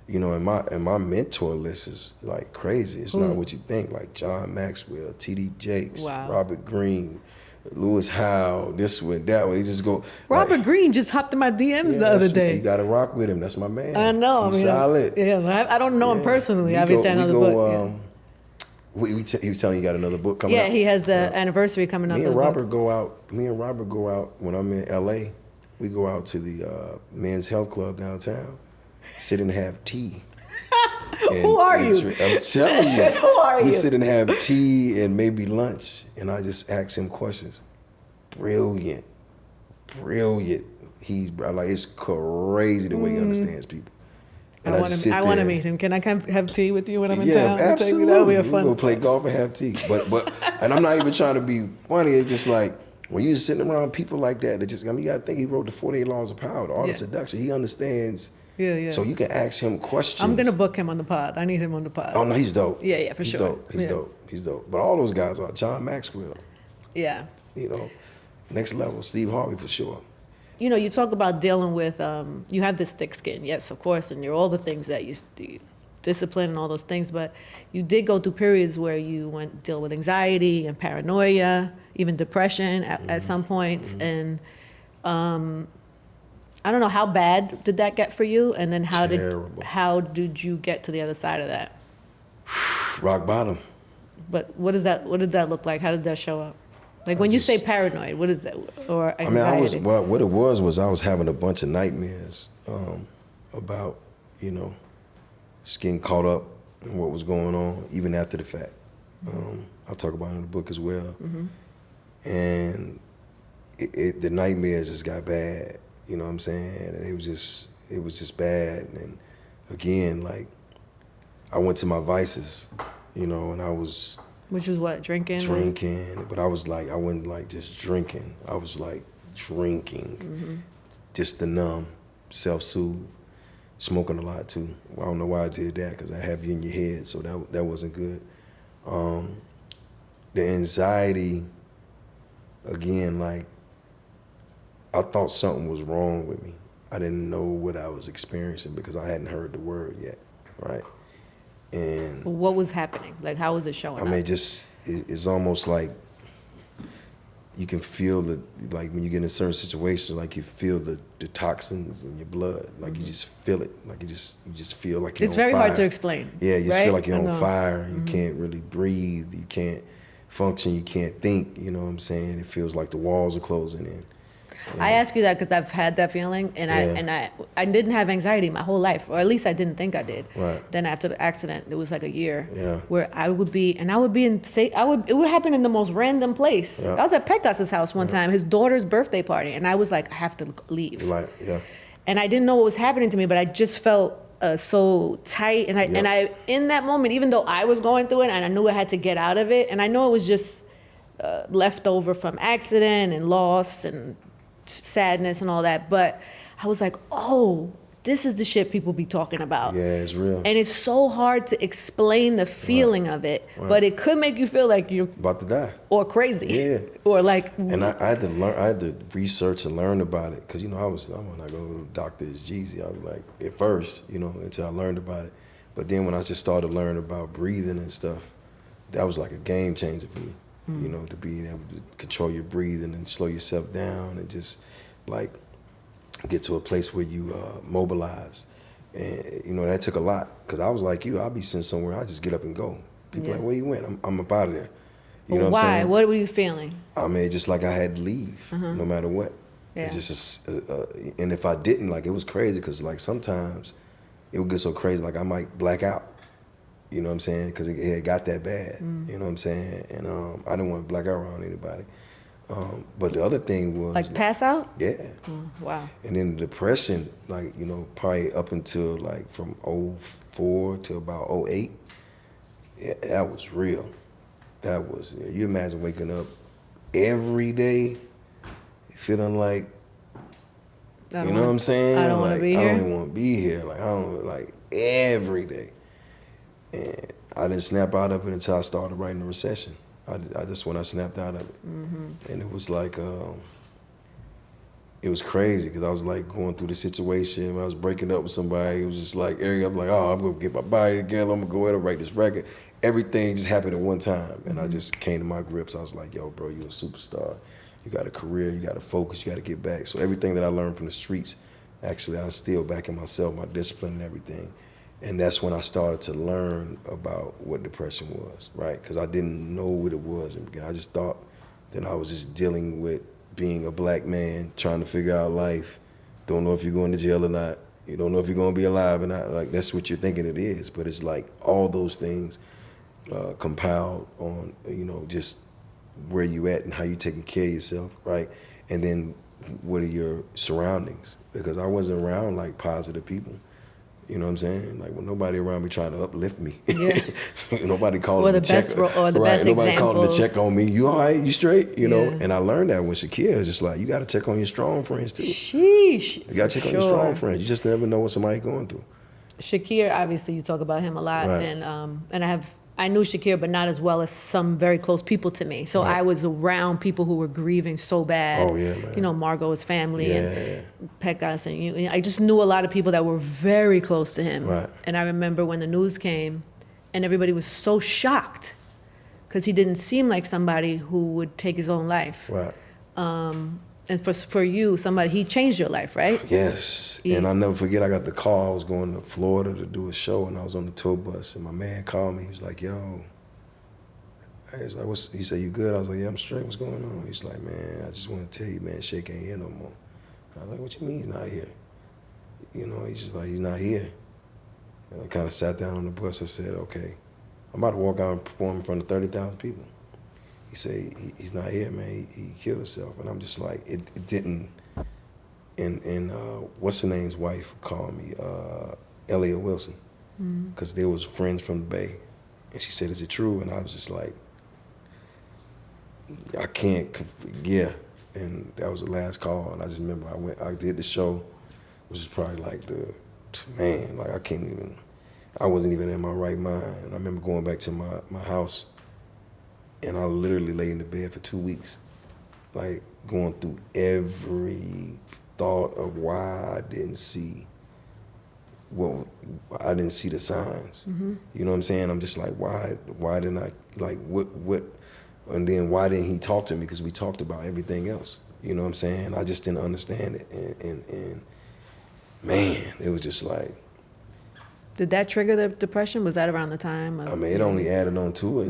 you know, and my mentor list is like crazy. It's not what you think. Like John Maxwell, T.D. Jakes, Robert Greene, Lewis Howell, this way, that way. He just go. Robert Greene just hopped in my DMs the other day. You got to rock with him. That's my man. I know. He's solid. Yeah, I don't know him personally. Obviously, I know the book. He was telling you got another book coming out. Yeah, he has the anniversary coming up. Me and Robert go out when I'm in L.A. We go out to the Men's Health Club downtown, sit and have tea. Who are you? I'm telling you. Who are you? We sit and have tea and maybe lunch, and I just ask him questions. Brilliant. He's like, it's crazy the way he understands people. And I want to meet him. Can I come have tea with you when I'm in town? Yeah, absolutely. That would be a fun. We'll go play golf and have tea. But and I'm not even trying to be funny. It's just like, when you're sitting around people like that, you got to think he wrote the 48 Laws of Power, the Art of Seduction. He understands. Yeah. So you can ask him questions. I'm going to book him on the pod. I need him on the pod. Oh, no, he's dope. Yeah, for sure. He's dope. But all those guys are. John Maxwell. Yeah. You know, next level. Steve Harvey for sure. You know, you talk about dealing with, you have this thick skin, yes, of course, and you're all the things that you discipline and all those things, but you did go through periods where you deal with anxiety and paranoia, even depression at some points, and I don't know, how bad did that get for you, and then how did you get to the other side of that? Rock bottom. But what did that look like? How did that show up? Like when you say paranoid, what is that? Or anxiety? What it was I was having a bunch of nightmares about, you know, just getting caught up in what was going on, even after the fact. I'll talk about it in the book as well. And the nightmares just got bad, you know what I'm saying? And it was just bad. And again, like, I went to my vices, you know, and I was... Which was what, drinking? Drinking, but I was like, I wasn't like just drinking. I was like drinking, just to numb, self-soothe, smoking a lot too. I don't know why I did that, because I have you in your head, so that wasn't good. The anxiety, again, like, I thought something was wrong with me. I didn't know what I was experiencing because I hadn't heard the word yet, right? And what was happening? Like, how was it showing up? I mean, it's almost like you can feel like when you get in certain situations, like you feel the toxins in your blood. Like you just feel it. Like you just feel like you're on fire. It's very hard to explain. Yeah, you just feel like you're on fire. You can't really breathe. You can't function. You can't think. You know what I'm saying? It feels like the walls are closing in. Yeah. I ask you that because I've had that feeling, and I didn't have anxiety my whole life, or at least I didn't think I did. Right. Then after the accident, it was like a year where I would be in state. It would happen in the most random place. I was at Pekas's house one time, his daughter's birthday party, and I was like, I have to leave. And I didn't know what was happening to me, but I just felt so tight, and I in that moment, even though I was going through it, and I knew I had to get out of it, and I know it was just left over from accident and loss and sadness and all that, but I was like, oh, this is the shit people be talking about. Yeah, it's real. And it's so hard to explain the feeling of it, but it could make you feel like you're about to die or crazy. Yeah. Or like. And I had to learn. I had to research and learn about it because I'm when I go to the doctor, it's Jeezy. I was like at first, until I learned about it. But then when I just started learning about breathing and stuff, that was like a game changer for me. To be able to control your breathing and slow yourself down and just like get to a place where you mobilize. And, that took a lot because I was like you. I'll be sent somewhere. I just get up and go. People like, where you went? I'm up out of there. You know what I'm saying? What were you feeling? I mean, just like I had to leave no matter what. Yeah. It's just, and if I didn't, like, it was crazy because like sometimes it would get so crazy, like I might black out. You know what I'm saying? Because it had got that bad. You know what I'm saying? And I didn't want to black out around anybody. But the other thing was like pass out? Yeah. Wow. And then the depression, like, probably up until like from 04 to about 08, yeah, that was real. That was, you imagine waking up every day feeling like, you know what I'm saying? I don't want to be here. I don't even want to be here. Like, I don't, like, every day. And I didn't snap out of it until I started writing The Recession. I just, when I snapped out of it. And it was like, it was crazy because I was like going through the situation. I was breaking up with somebody. It was just like, I'm like, I'm going to get my body together. I'm going to go ahead and write this record. Everything just happened at one time. And I just came to my grips. I was like, yo, bro, you're a superstar. You got a career. You got to focus. You got to get back. So everything that I learned from the streets, actually, I instilled back in myself, my discipline and everything. And that's when I started to learn about what depression was, right? Because I didn't know what it was. And I just thought that I was just dealing with being a black man, trying to figure out life. Don't know if you're going to jail or not. You don't know if you're going to be alive or not. Like, that's what you're thinking it is. But it's like all those things compiled on, just where you at and how you taking care of yourself, right? And then what are your surroundings? Because I wasn't around, like, positive people. You know what I'm saying? Like, when nobody around me trying to uplift me. Yeah. Nobody calling to check. Or the best Nobody examples. calling to check on me. You all right? You straight? You know? Yeah. And I learned that with Shakira. It's just like, you got to check on your strong friends, too. Sheesh. You got to check on your strong friends. You just never know what somebody's going through. Shakir, obviously, you talk about him a lot. Right. And I knew Shakir, but not as well as some very close people to me. So Right. I was around people who were grieving so bad. Oh, yeah, man. Margot's family Yeah. and Pekkas. And I just knew a lot of people that were very close to him. Right. And I remember when the news came and everybody was so shocked because he didn't seem like somebody who would take his own life. Right. And for you, he changed your life, right? Yes. And I'll never forget, I got the call. I was going to Florida to do a show, and I was on the tour bus, and my man called me. He was like, yo. He was like, he said, you good? I was like, yeah, I'm straight. What's going on? He's like, man, I just want to tell you, man, Shake ain't here no more. I was like, what you mean he's not here? He's just like, he's not here. And I kind of sat down on the bus. I said, okay, I'm about to walk out and perform in front of 30,000 people. He said, he's not here, man. He killed himself. And I'm just like, it didn't. And what's her name's wife called me, Elliot Wilson, because they was friends from the Bay. And she said, is it true? And I was just like, I can't, yeah. And that was the last call. And I just remember I did the show, which is probably like I wasn't even in my right mind. And I remember going back to my house, and I literally lay in the bed for 2 weeks, like going through every thought of why I didn't see the signs. You know what I'm saying? I'm just like, why didn't I, like, what, and then why didn't he talk to me? Because we talked about everything else. You know what I'm saying? I just didn't understand it. And man, it was just like. Did that trigger the depression? Was that around the time? I mean, it only added on to it.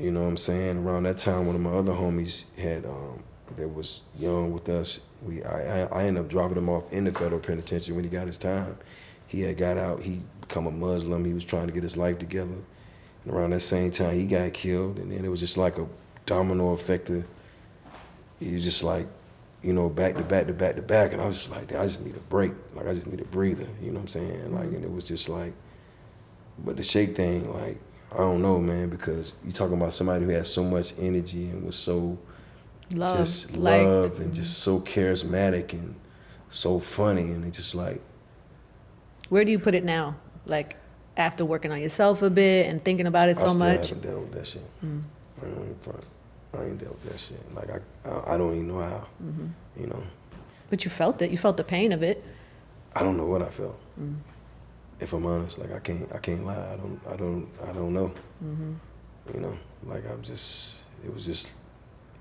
You know what I'm saying? Around that time, one of my other homies that was young with us, I ended up dropping him off in the federal penitentiary when he got his time. He had got out, he become a Muslim, he was trying to get his life together. And around that same time, he got killed, and then it was just like a domino effect of, you just like, back to back to back to back, and I was just like, I just need a break. Like, I just need a breather, you know what I'm saying? Like, and it was just like, but the Shake thing, like, I don't know, man, because you're talking about somebody who had so much energy and was so loved and just so charismatic and so funny, and it just like, Where do you put it now? Like after working on yourself a bit and thinking about it so much? I still haven't dealt with that shit. I ain't in front. I ain't dealt with that shit. Like I don't even know how. You know. But you felt it. You felt the pain of it. I don't know what I felt. If I'm honest, like I can't lie. I don't know. You know, like it was just,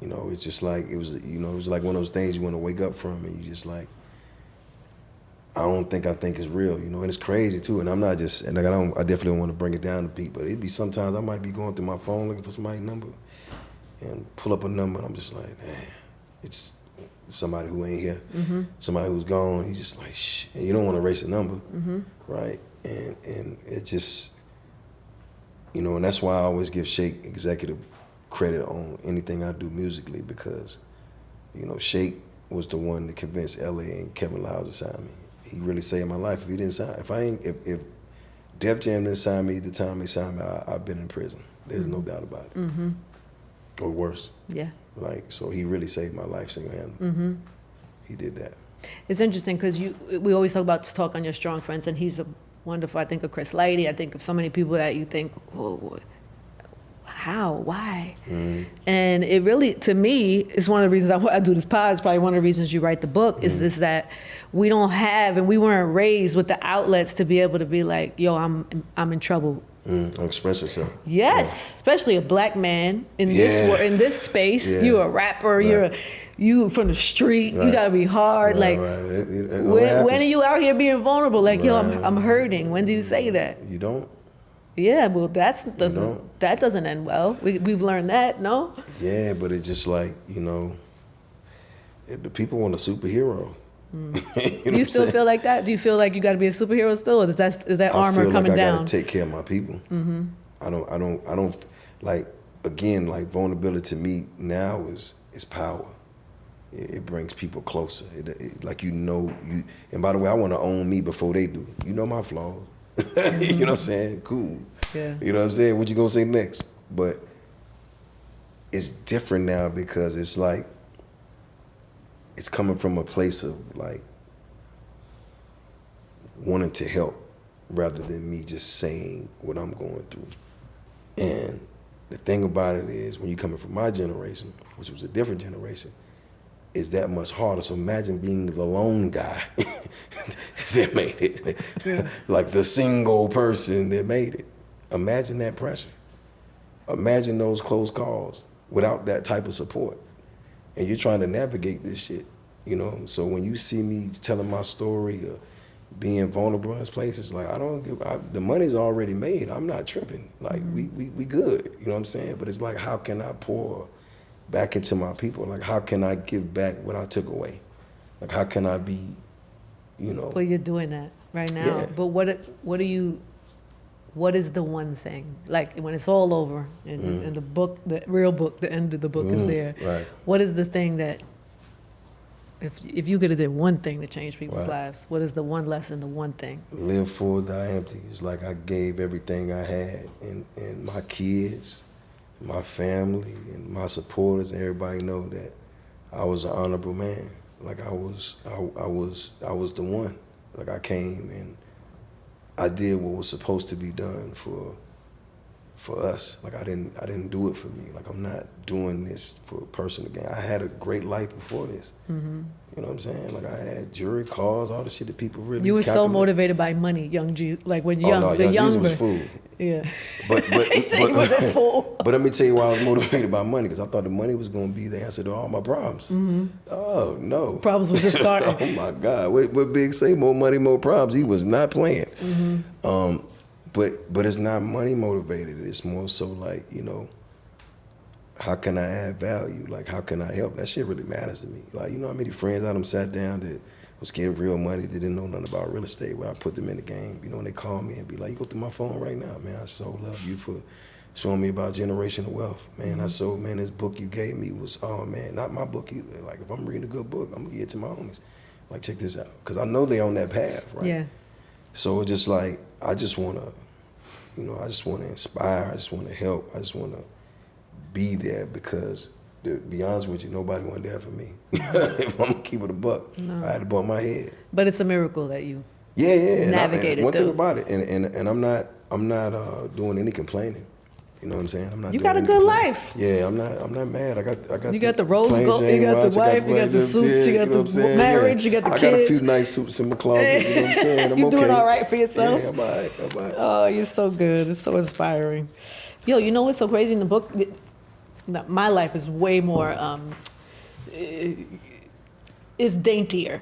you know, it's just like, it was like one of those things you want to wake up from and you just like, I think it's real, you know, and it's crazy too. And I'm not just, and like I definitely don't want to bring it down to people, but it'd be sometimes I might be going through my phone looking for somebody's number and pull up a number and I'm just like, man, it's somebody who ain't here, somebody who's gone. You just like, shh, and you don't want to erase the number, right? And it just, you know, and that's why I always give Shake executive credit on anything I do musically because, you know, Shake was the one that convinced LA and Kevin Liles to sign me. He really saved my life. If he didn't sign, if Def Jam didn't sign me the time they signed me, I've been in prison. There's no doubt about it. Or worse. Yeah. Like, so he really saved my life single-handedly. He did that. It's interesting because we always talk on your strong friends, and he's a wonderful. I think of Chris Lighty. I think of so many people that you think, oh, how, why? And it really, to me, is one of the reasons I do this pod. It's probably one of the reasons you write the book. Is this that we don't have, and we weren't raised with the outlets to be able to be like, yo, I'm in trouble. Express yourself. Yes, especially a black man in this space. Yeah. You're a rapper. You from the street. You gotta be hard. Like, when are you out here being vulnerable? Like, yo, I'm hurting. When do you say that? You don't. Yeah, well, that doesn't end well. We've learned that, no? Yeah, but it's just like, you know, the people want a superhero. You still feel like that? Do you feel like you got to be a superhero still, or is that armor coming down? I gotta take care of my people. I don't like, again, like vulnerability to me now is power. It brings people closer. Like, you know, and by the way, I want to own me before they do. You know my flaws. You know what I'm saying? Cool. Yeah. You know what I'm saying? What you gonna say next? But it's different now because it's like, it's coming from a place of like wanting to help rather than me just saying what I'm going through. And the thing about it is, when you're coming from my generation, which was a different generation, it's that much harder. So imagine being the lone guy that made it. Like the single person that made it. Imagine that pressure. Imagine those close calls without that type of support. And you're trying to navigate this shit, you know? So when you see me telling my story or being vulnerable in places, like, the money's already made. I'm not tripping. Like, we good, you know what I'm saying? But it's like, how can I pour back into my people? Like, how can I give back what I took away? Like, how can I be, you know? Well, you're doing that right now. Yeah. But what is the one thing? Like, when it's all over and the book, the real book, the end of the book is there. Right. What is the thing that, if you could have did one thing to change people's lives, what is the one lesson, the one thing? Live full, die empty. It's like I gave everything I had, and my kids, my family, and my supporters, everybody know that I was an honorable man. Like, I was the one. Like, I came and I did what was supposed to be done for us. Like, I didn't do it for me. Like, I'm not doing this for a person again. I had a great life before this. You know what I'm saying? Like, I had jewelry, cars, all the shit that people really. You were calculate. so motivated by money, Young G. Like, when young, no, the Young younger. Jesus was fool. Yeah. But He wasn't fool. But let me tell you why I was motivated by money, because I thought the money was going to be the answer to all my problems. Oh, no. Problems was just starting. Oh, my God. What Big say? More money, more problems. He was not playing. But it's not money motivated. It's more so like, you know, how can I add value? Like, how can I help? That shit really matters to me. Like, you know how many friends I done sat down that was getting real money, that didn't know nothing about real estate, where I put them in the game, you know, and they call me and be like, you go through my phone right now, man, I so love you for showing me about generational wealth. Man, man, this book you gave me was, oh man, not my book either. Like, if I'm reading a good book, I'm gonna give it to my homies. Like, check this out. Because I know they on that path, right? Yeah. So it's just like, I just wanna inspire, I just wanna help, I just wanna be there, because to be honest with you, nobody wasn't there for me. If I'm gonna keep it a buck, I had to bump my head. But it's a miracle that you navigated one through. thing about it, and I'm not doing any complaining. You know what I'm saying? I'm not. You doing got a any good complaining. life. Yeah, I'm not mad. I got. You got the rose plain gold, you Jane got watch, the I wife, you got the white suits, you yeah, got know what I'm the saying? marriage, you got the I got a kids. few nice suits in my closet. You know what I'm saying? I'm You okay. doing all right for yourself? Yeah, I'm all right. I'm all right. Oh, you're so good. It's so inspiring. Yo, you know what's so crazy in the book? No, my life is way more, is daintier.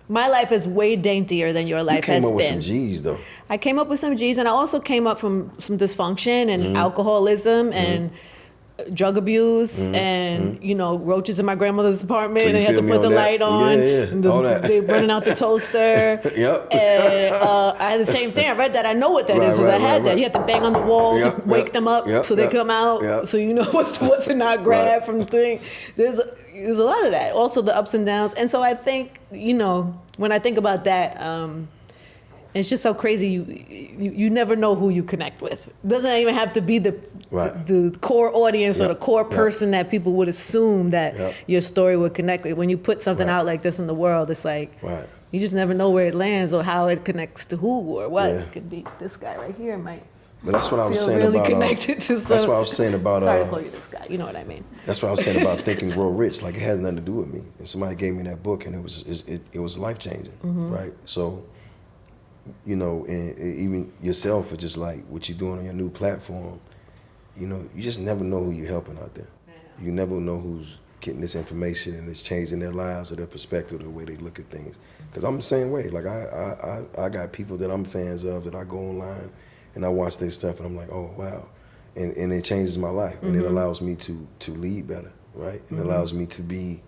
My life is way daintier than your You life came has up with been. some G's though. I came up with some G's, and I also came up from some dysfunction and alcoholism and drug abuse and roaches in my grandmother's apartment, So you and they had to feel me put the on that? light on, Yeah, and all that. they running out the toaster. Yep. And I had the same thing. I read that. I know what that is. 'Cause I had that. You had to bang on the wall to wake them up so they come out. So you know what's to not grab from the thing. There's a lot of that. Also the ups and downs. And so I think when I think about that. It's just so crazy. You never know who you connect with. It doesn't even have to be the core audience or the core person that people would assume that your story would connect with. When you put something out like this in the world, it's like you just never know where it lands or how it connects to who or what. It could be this guy right here might. But that's what I was saying really about. connected to that's what I was saying about. Sorry to call you this guy. You know what I mean. That's what I was saying about Think and Grow Rich. Like it has nothing to do with me. And somebody gave me that book, and it was life changing, right? So. And even yourself, it's just like what you're doing on your new platform. You just never know who you're helping out there. You never know who's getting this information and it's changing their lives or their perspective, the way they look at things. Because I'm the same way. Like I got people that I'm fans of that I go online and I watch their stuff and I'm like, oh wow, and it changes my life and it allows me to lead better, right? And it allows me to be.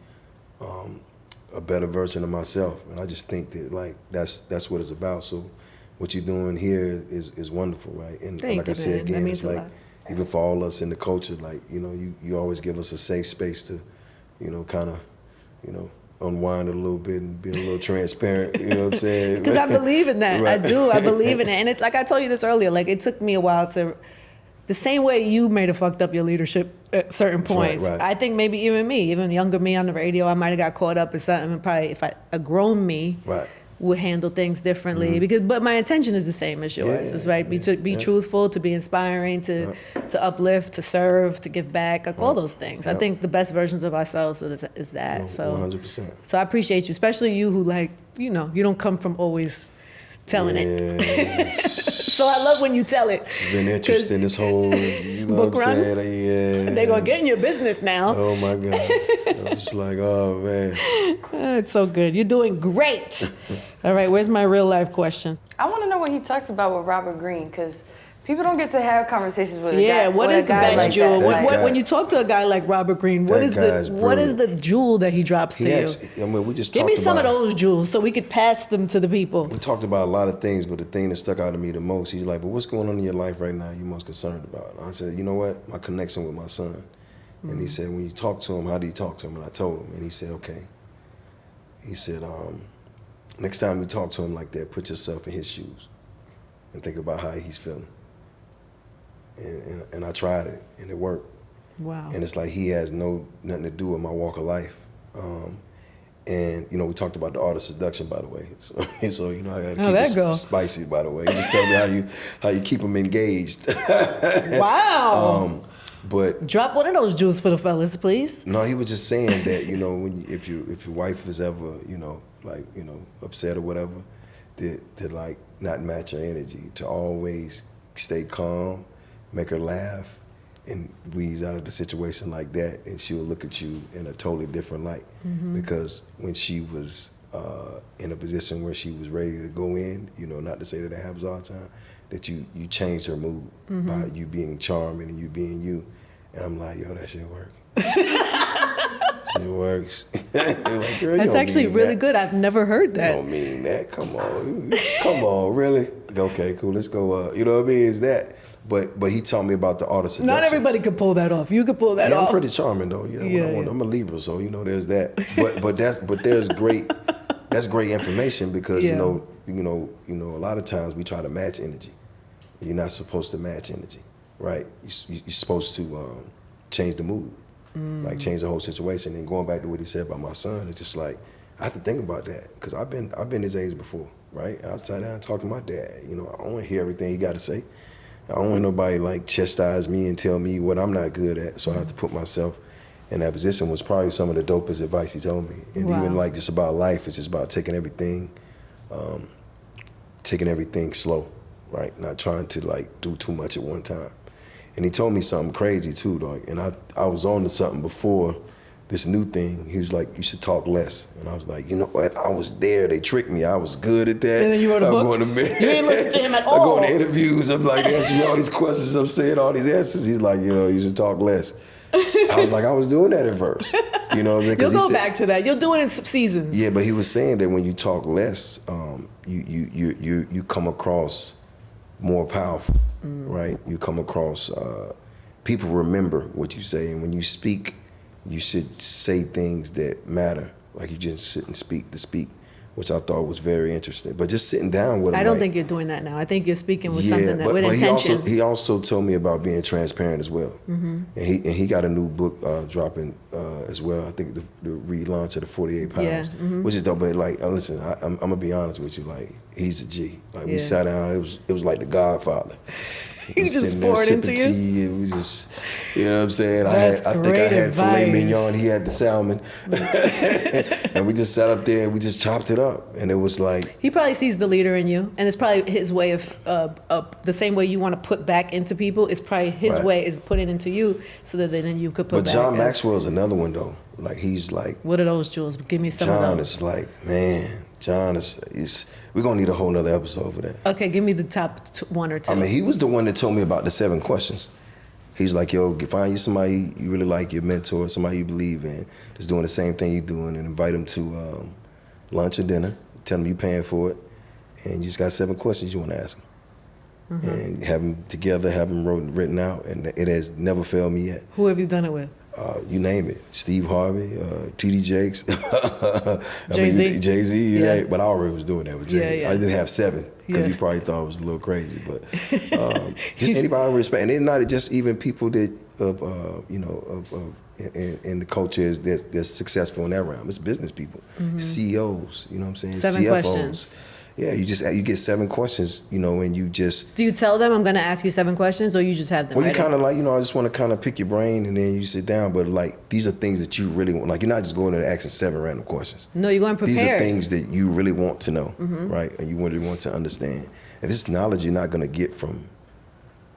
A better version of myself, and I just think that like that's what it's about. So, what you're doing here is wonderful, right? And like I said again, it's like even for all us in the culture, like you always give us a safe space to, kind of, unwind a little bit and be a little transparent. You know what I'm saying? Because I believe in that. Right. I do. I believe in it, and it's like I told you this earlier. Like it took me a while to. The same way you may have fucked up your leadership at certain points. Right. I think maybe even younger me on the radio, I might have got caught up in something. And probably if a grown me would handle things differently. But my intention is the same as yours. It's right. Be truthful, to be inspiring, to uplift, to serve, to give back, like all those things. I think the best versions of ourselves is that. 100%. So I appreciate you, especially you who you don't come from always telling it. So I love when you tell it. It's been interesting, this whole, book what I'm run? saying? Yeah. They're going to get in your business now. Oh my God. I'm just like, oh man. It's so good. You're doing great. All right, where's my real life question? I want to know what he talks about with Robert Greene, because people don't get to have conversations with a guy. Yeah, what is the best like jewel? that. When you talk to a guy like Robert Greene, what is the jewel that he drops to you? We just Give me some of about, those jewels so we could pass them to the people. We talked about a lot of things, but the thing that stuck out to me the most, he's like, but what's going on in your life right now you're most concerned about? And I said, you know what? My connection with my son. And he said, when you talk to him, how do you talk to him? And I told him, and he said, okay. He said, next time you talk to him like that, put yourself in his shoes and think about how he's feeling. And I tried it, and it worked. Wow. And it's like he has nothing to do with my walk of life. And we talked about the art of seduction, by the way. So I gotta keep it spicy, by the way. You just tell me how you keep them engaged. Wow. But drop one of those jewels for the fellas, please. No, he was just saying that if your wife is ever upset or whatever, to like not match her energy, to always stay calm, make her laugh, and wheeze out of the situation like that, and she'll look at you in a totally different light. Because when she was in a position where she was ready to go in, not to say that it happens all the time, that you changed her mood by you being charming and you being you. And I'm like, yo, that shit works. Shit works. Like, girl, that's actually really good. I've never heard that. You don't mean that. Come on, really? Okay, cool. Let's go. You know what I mean? It's that. But he taught me about the art of seduction. Not everybody could pull that off. You could pull that off. I'm pretty charming though. I'm a Libra, so there's that. But there's great. That's great information because a lot of times we try to match energy. You're not supposed to match energy, right? You're supposed to change the mood, like change the whole situation. And going back to what he said about my son, it's just like I have to think about that because I've been his age before. right? Outside down, talk to my dad. You know, I don't want to hear everything he got to say. I don't want nobody like chastise me and tell me what I'm not good at. So I have to put myself in that position. Was probably some of the dopest advice he told me. And Wow. even like just about life, it's just about taking everything slow, right? Not trying to like do too much at one time. And he told me something crazy too, dog. And I was on to something before this new thing. He was like, you should talk less. And I was like, you know what? I was there. They tricked me. I was good at that. And then you wrote a book? Going to You ain't listen to him at I all. go on the interviews. I'm like answering me all these questions. I'm saying all these answers. He's like, you know, you should talk less. I was like, I was doing that at first. You know, because You'll go back to that. You'll do it in seasons. yeah, but he was saying that when you talk less, you come across more powerful, right? You come across people remember what you say, and when you speak, you should say things that matter. Like you just shouldn't speak to speak, which I thought was very interesting. But just sitting down with him, I don't like, think you're doing that now. I think you're speaking with something that but with intention. he also told me about being transparent as well. And he got a new book dropping as well. I think the relaunch of the 48 Pounds, Yeah, which is dope. But like, listen, I'm gonna be honest with you. Like, he's a G. Like Yeah. we sat down. It was like The Godfather. He We just sitting there poured into sipping you? tea, and we just, you know what I'm saying? That's I think I great had filet advice. mignon. He had the salmon, and we just sat up there and we just chopped it up. And it was like, He probably sees the leader in you, and it's probably his way of the same way you want to put back into people. Is probably his Right. way is putting into you, so that then you could put but back. John as- Maxwell's another one though. Like he's like, What are those, Jules? Give me some of John those. is like, man, John is we're gonna need a whole nother episode for that. Okay, give me the top one or two. I mean, he was the one that told me about the 7 questions. He's like, yo, find you somebody you really like, your mentor, somebody you believe in, that's doing the same thing you're doing, and invite them to lunch or dinner. Tell them you're paying for it, and you just got 7 questions you want to ask them. And have them together, have them written out, and it has never failed me yet. Who have you done it with? You name it, Steve Harvey, T.D. Jakes, Jay-Z. Jay-Z, you Yeah. know, but I already was doing that with Jay. Yeah, yeah. I didn't have 7 because Yeah. he probably thought it was a little crazy, but just anybody I respect, and then not just even people that in the culture is that's successful in that realm. It's business people, CEOs, you know what I'm saying, 7 CFOs. questions. Yeah, you get 7 questions, you know, and you just. Do you tell them I'm going to ask you 7 questions, or you just have them? Well, you write it? kind of like, you know, I just want to kind of pick your brain, and then you sit down. But like, these are things that you really want. Like, you're not just going and asking 7 random questions. No, you're going prepared. These are things that you really want to know, right? And you really want to understand. And this knowledge you're not going to get from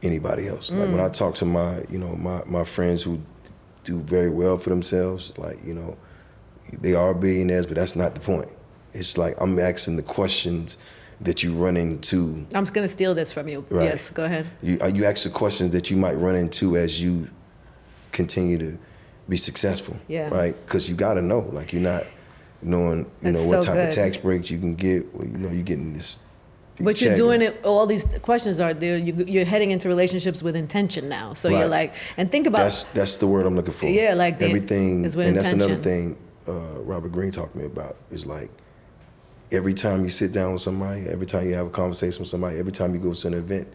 anybody else. Like when I talk to my friends who do very well for themselves, like, you know, they are billionaires, but that's not the point. It's like I'm asking the questions that you run into. I'm just going to steal this from you. Right. Yes, go ahead. You ask the questions that you might run into as you continue to be successful. Yeah. Right? Because you got to know. Like, you're not knowing, That's what so type good. of tax breaks you can get. You know, you're getting this. But you're check. doing it. All these questions are there. You're heading into relationships with intention now. So you're Right. like, and think about. That's the word I'm looking for. Yeah, like the- everything. is with And that's another intention. thing Robert Greene talked to me about. Is like, every time you sit down with somebody, every time you have a conversation with somebody, every time you go to an event,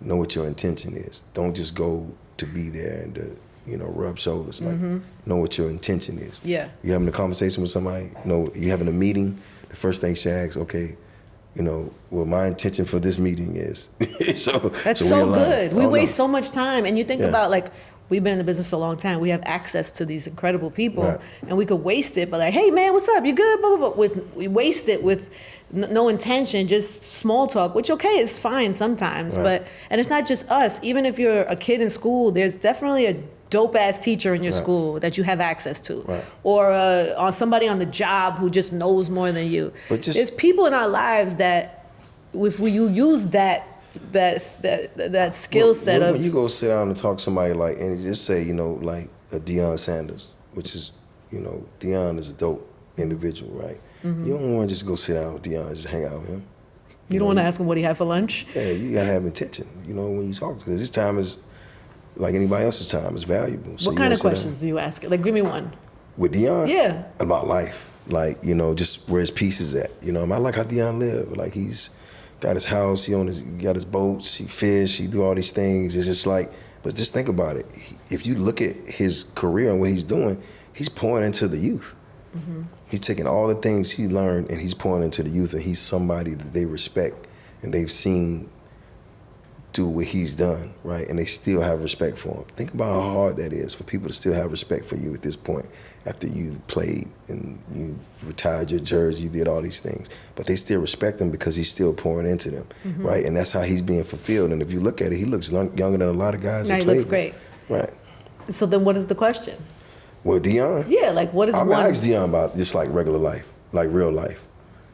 know what your intention is. Don't just go to be there and to, rub shoulders. Like, know what your intention is. Yeah. You're having a conversation with somebody, you're having a meeting, the first thing she asks, okay, well, my intention for this meeting is. That's we so align. good. We Oh, no. waste so much time. And you think Yeah. about, like, we've been in the business a long time. We have access to these incredible people, Right. and we could waste it. But like, hey man, what's up? You good? Blah, blah, blah. We waste it with no intention, just small talk, which okay is fine sometimes. Right. And it's not just us. Even if you're a kid in school, there's definitely a dope ass teacher in your Right. school that you have access to, Right. or somebody on the job who just knows more than you. But just- There's people in our lives that, if you use that skill set when of you go sit down and talk to somebody like, and just say, like a Deion Sanders, which is, Deion is a dope individual, right? You don't want to just go sit down with Deion and just hang out with him. you don't want to ask him what he had for lunch. Yeah, you gotta have intention, when you talk, because this time is like anybody else's time. It's valuable. So What you kind wanna of sit down. questions do you ask? Like, give me one. With Deion? Yeah. About life. Like, just where his peace is at. I like how Deion live. Like, he's got his house, he got his boats, he fish, he do all these things. It's just like, but just think about it. If you look at his career and what he's doing, he's pouring into the youth. He's taking all the things he learned and he's pouring into the youth, and he's somebody that they respect and they've seen do what he's done, right? And they still have respect for him. Think about how hard that is for people to still have respect for you at this point after you've played and you've retired your jersey, you did all these things. But they still respect him because he's still pouring into them, right? And that's how he's being fulfilled. And if you look at it, he looks younger than a lot of guys Now that he played looks with. great. Right. So then what is the question? Well, Deion? Yeah, like what is I one? asked Deion about just like regular life, like real life.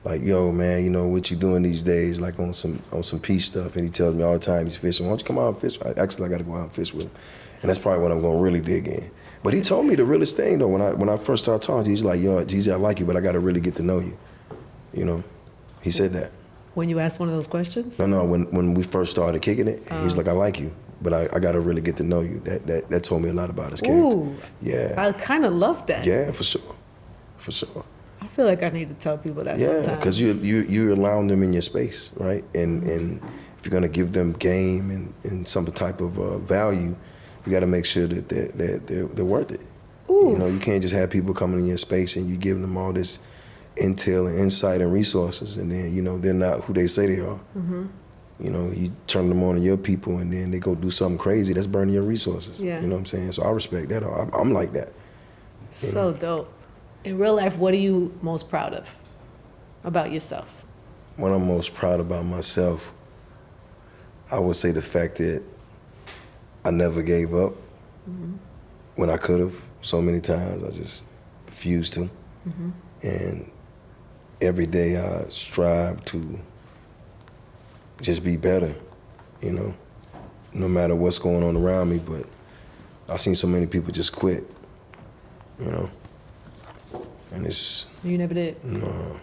Like, yo, man, you know, what you doing these days, like on some peace stuff. And he tells me all the time he's fishing. Why don't you come out and fish? Actually, I got to go out and fish with him. And that's probably when I'm going to really dig in. But he told me the realest thing, though, when I first started talking to you, he's like, yo, Jeezy, I like you, but I got to really get to know you. You know, he said that. When you asked one of those questions? No, when we first started kicking it, he was like, I like you, but I got to really get to know you. That told me a lot about his character. Ooh, Yeah. I kind of love that. Yeah, for sure. For sure. I feel like I need to tell people that Yeah, sometimes. because you're allowing them in your space, right? And if you're gonna give them game and some type of value, you got to make sure that they're worth it. Ooh. You know, you can't just have people coming in your space and you giving them all this intel and insight and resources, and then they're not who they say they are. You know, you turn them on to your people, and then they go do something crazy. That's burning your resources. Yeah. You know what I'm saying? So I respect that. I'm like that. So dope. In real life, what are you most proud of about yourself? What I'm most proud about myself, I would say the fact that I never gave up when I could have. So many times I just refused to. And every day I strive to just be better, you know, no matter what's going on around me. But I've seen so many people just quit, you know. And it's, You never did. no.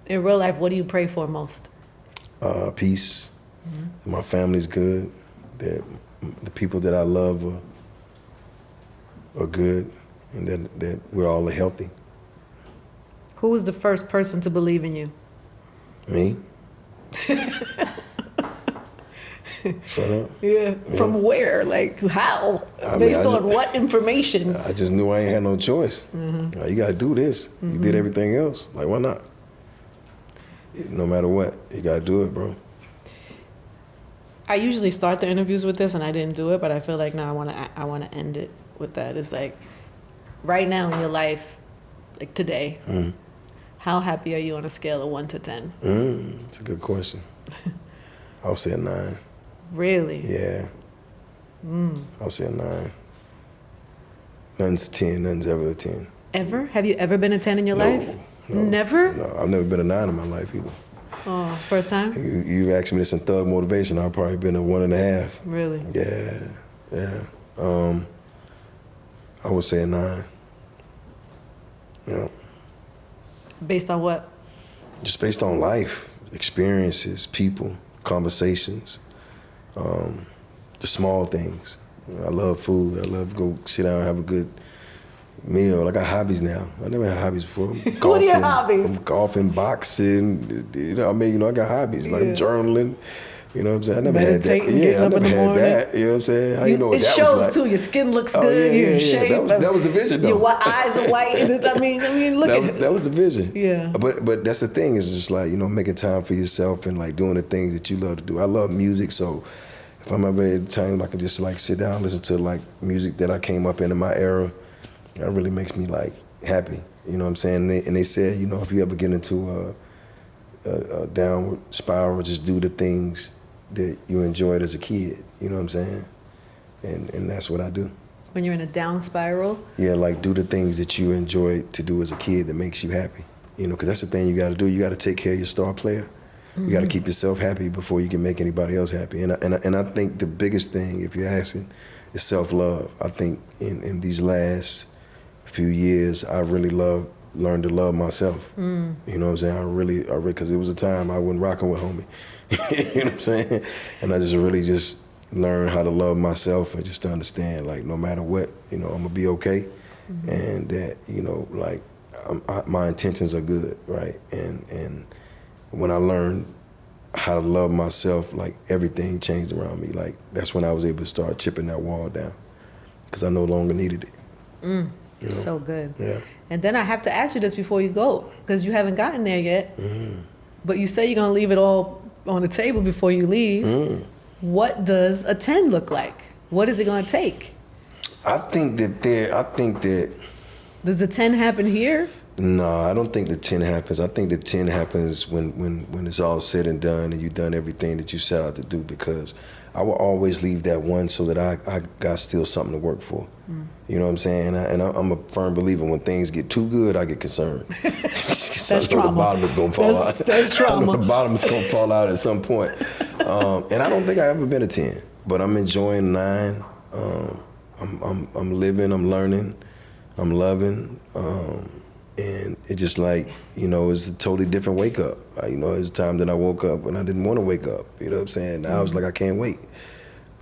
In real life, what do you pray for most? Peace. My family's good. That the people that I love are good, and that we're all healthy. Who was the first person to believe in you? Me? Shut up. Yeah. From where? Like how? I mean, Based I on just- what information? I just knew I ain't had no choice. Like, you gotta do this. You did everything else. Like, why not? No matter what, you gotta do it, bro. I usually start the interviews with this, and I didn't do it, but I feel like now I want to end it with that. It's like, right now in your life, like today, how happy are you on a scale of 1 to 10? It's a good question. I'll say a 9. Really? Yeah. I'll say a 9. None's 10. None's ever a 10. Ever? Have you ever been a 10 in your life? No, Never? No, I've never been a 9 in my life either. Oh, first time? You've asked me this in Thug Motivation. I've probably been a 1.5. Really? Yeah. I would say a 9. Yeah. Based on what? Just based on life, experiences, people, conversations, the small things. I love food. I love to go sit down and have a good meal. I got hobbies now. I never had hobbies before. What are your hobbies? I'm golfing, boxing. I got hobbies like journaling. You know what I'm saying? I never had that. Meditating, Yeah, getting I up in never the had morning. that. You know what I'm saying? How you know what It that shows was like? too. Your skin looks Oh, good. yeah, You're in yeah, shape. yeah. That was the vision, though. Your eyes are white. I mean, look at That was the vision. Yeah. But that's the thing, is just like, making time for yourself and like doing the things that you love to do. I love music, so if I'm ever at time I can just like sit down and listen to like music that I came up in my era, that really makes me like happy. You know what I'm saying? And they said, if you ever get into a downward spiral, just do the things that you enjoyed as a kid. You know what I'm saying? And that's what I do. when you're in a down spiral. Yeah, like do the things that you enjoyed to do as a kid that makes you happy. Because that's the thing you got to do. You got to take care of your star player. You got to keep yourself happy before you can make anybody else happy. And I think the biggest thing, if you're asking, is self-love. I think in these last few years, I really learned to love myself. You know what I'm saying? I really, because it was a time I wasn't rocking with homie. You know what I'm saying? And I just learned how to love myself and just to understand, like, no matter what, I'm gonna be okay. And that, like, my intentions are good, right? And when I learned how to love myself, like, everything changed around me. Like, that's when I was able to start chipping that wall down, because I no longer needed it. So good. Yeah. And then I have to ask you this before you go, because you haven't gotten there yet. But you say you're gonna leave it all on the table before you leave. What does a 10 look like? What is it gonna take? I think that Does the 10 happen here? no, I don't think the 10 happens. I think the 10 happens when it's all said and done and you've done everything that you set out to do, because I will always leave that one so that I got still something to work for. You know what I'm saying? I'm a firm believer when things get too good, I get concerned. That's trauma. The bottom is gonna fall out. That's trauma. The bottom is gonna fall out at some point. And I don't think I've ever been a 10, but I'm enjoying 9. I'm living, I'm learning, I'm loving. And it just like, it's a totally different wake up. It's a time that I woke up and I didn't want to wake up. You know what I'm saying? Now I was like, I can't wait.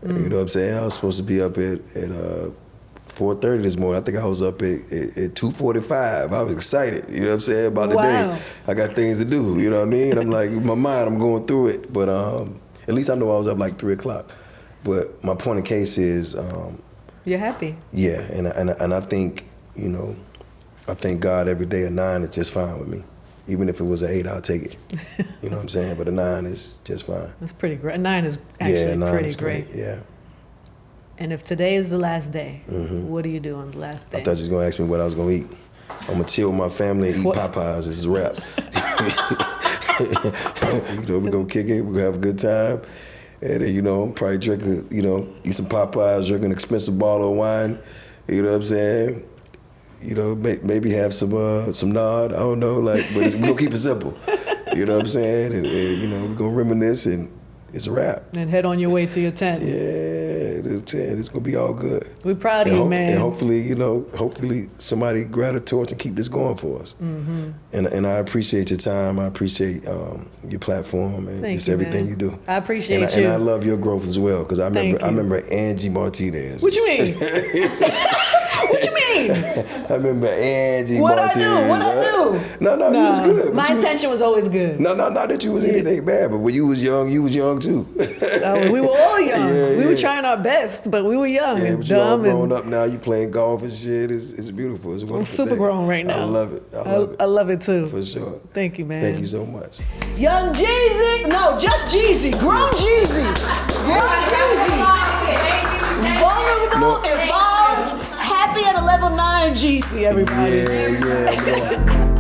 You know what I'm saying? I was supposed to be up at 4:30 this morning. I think I was up at 2:45. I was excited, you know what I'm saying, about the day. I got things to do, you know what I mean? I'm like, in my mind, I'm going through it. But at least I know I was up like 3 o'clock. But my point of case is... You're happy. Yeah, and I think, I thank God every day a 9 is just fine with me. Even if it was an 8, I'll take it. You know what I'm saying? But a 9 is just fine. That's pretty great. 9 is actually 9 pretty is great. Yeah. And if today is the last day, what do you do on the last day? I thought you was going to ask me what I was going to eat. I'm going to chill with my family and eat Popeyes. This is a wrap. We're going to kick it. We're going to have a good time. And then, probably drink, eat some Popeyes, drink an expensive bottle of wine. You know what I'm saying? Maybe have some nod. I don't know, but we're going to keep it simple. You know what I'm saying? And we're going to reminisce and it's a wrap. And head on your way to your 10. Yeah, the 10. It's going to be all good. We're proud of you, man. And hopefully somebody grab a torch and keep this going for us. And I appreciate your time. I appreciate your platform and just everything you do. I appreciate you. And I love your growth as well, because I remember Angie Martinez. What you mean? What you mean? I remember Angie Martinez. What I do? No, you was good. My intention was always good. No, not that you was anything bad, but when you was young too. We were all young. We were trying our best, but we were young and but dumb. You all grown up now. You playing golf and shit. It's beautiful. It's a wonderful I'm super thing. grown right now. I love it. I love it too. For sure. Thank you, man. Thank you so much. Young Jeezy. No, just Jeezy. Grown Jeezy. Grown Jeezy. Vulnerable, evolved, happy at a level 9 Jeezy, everybody. Yeah.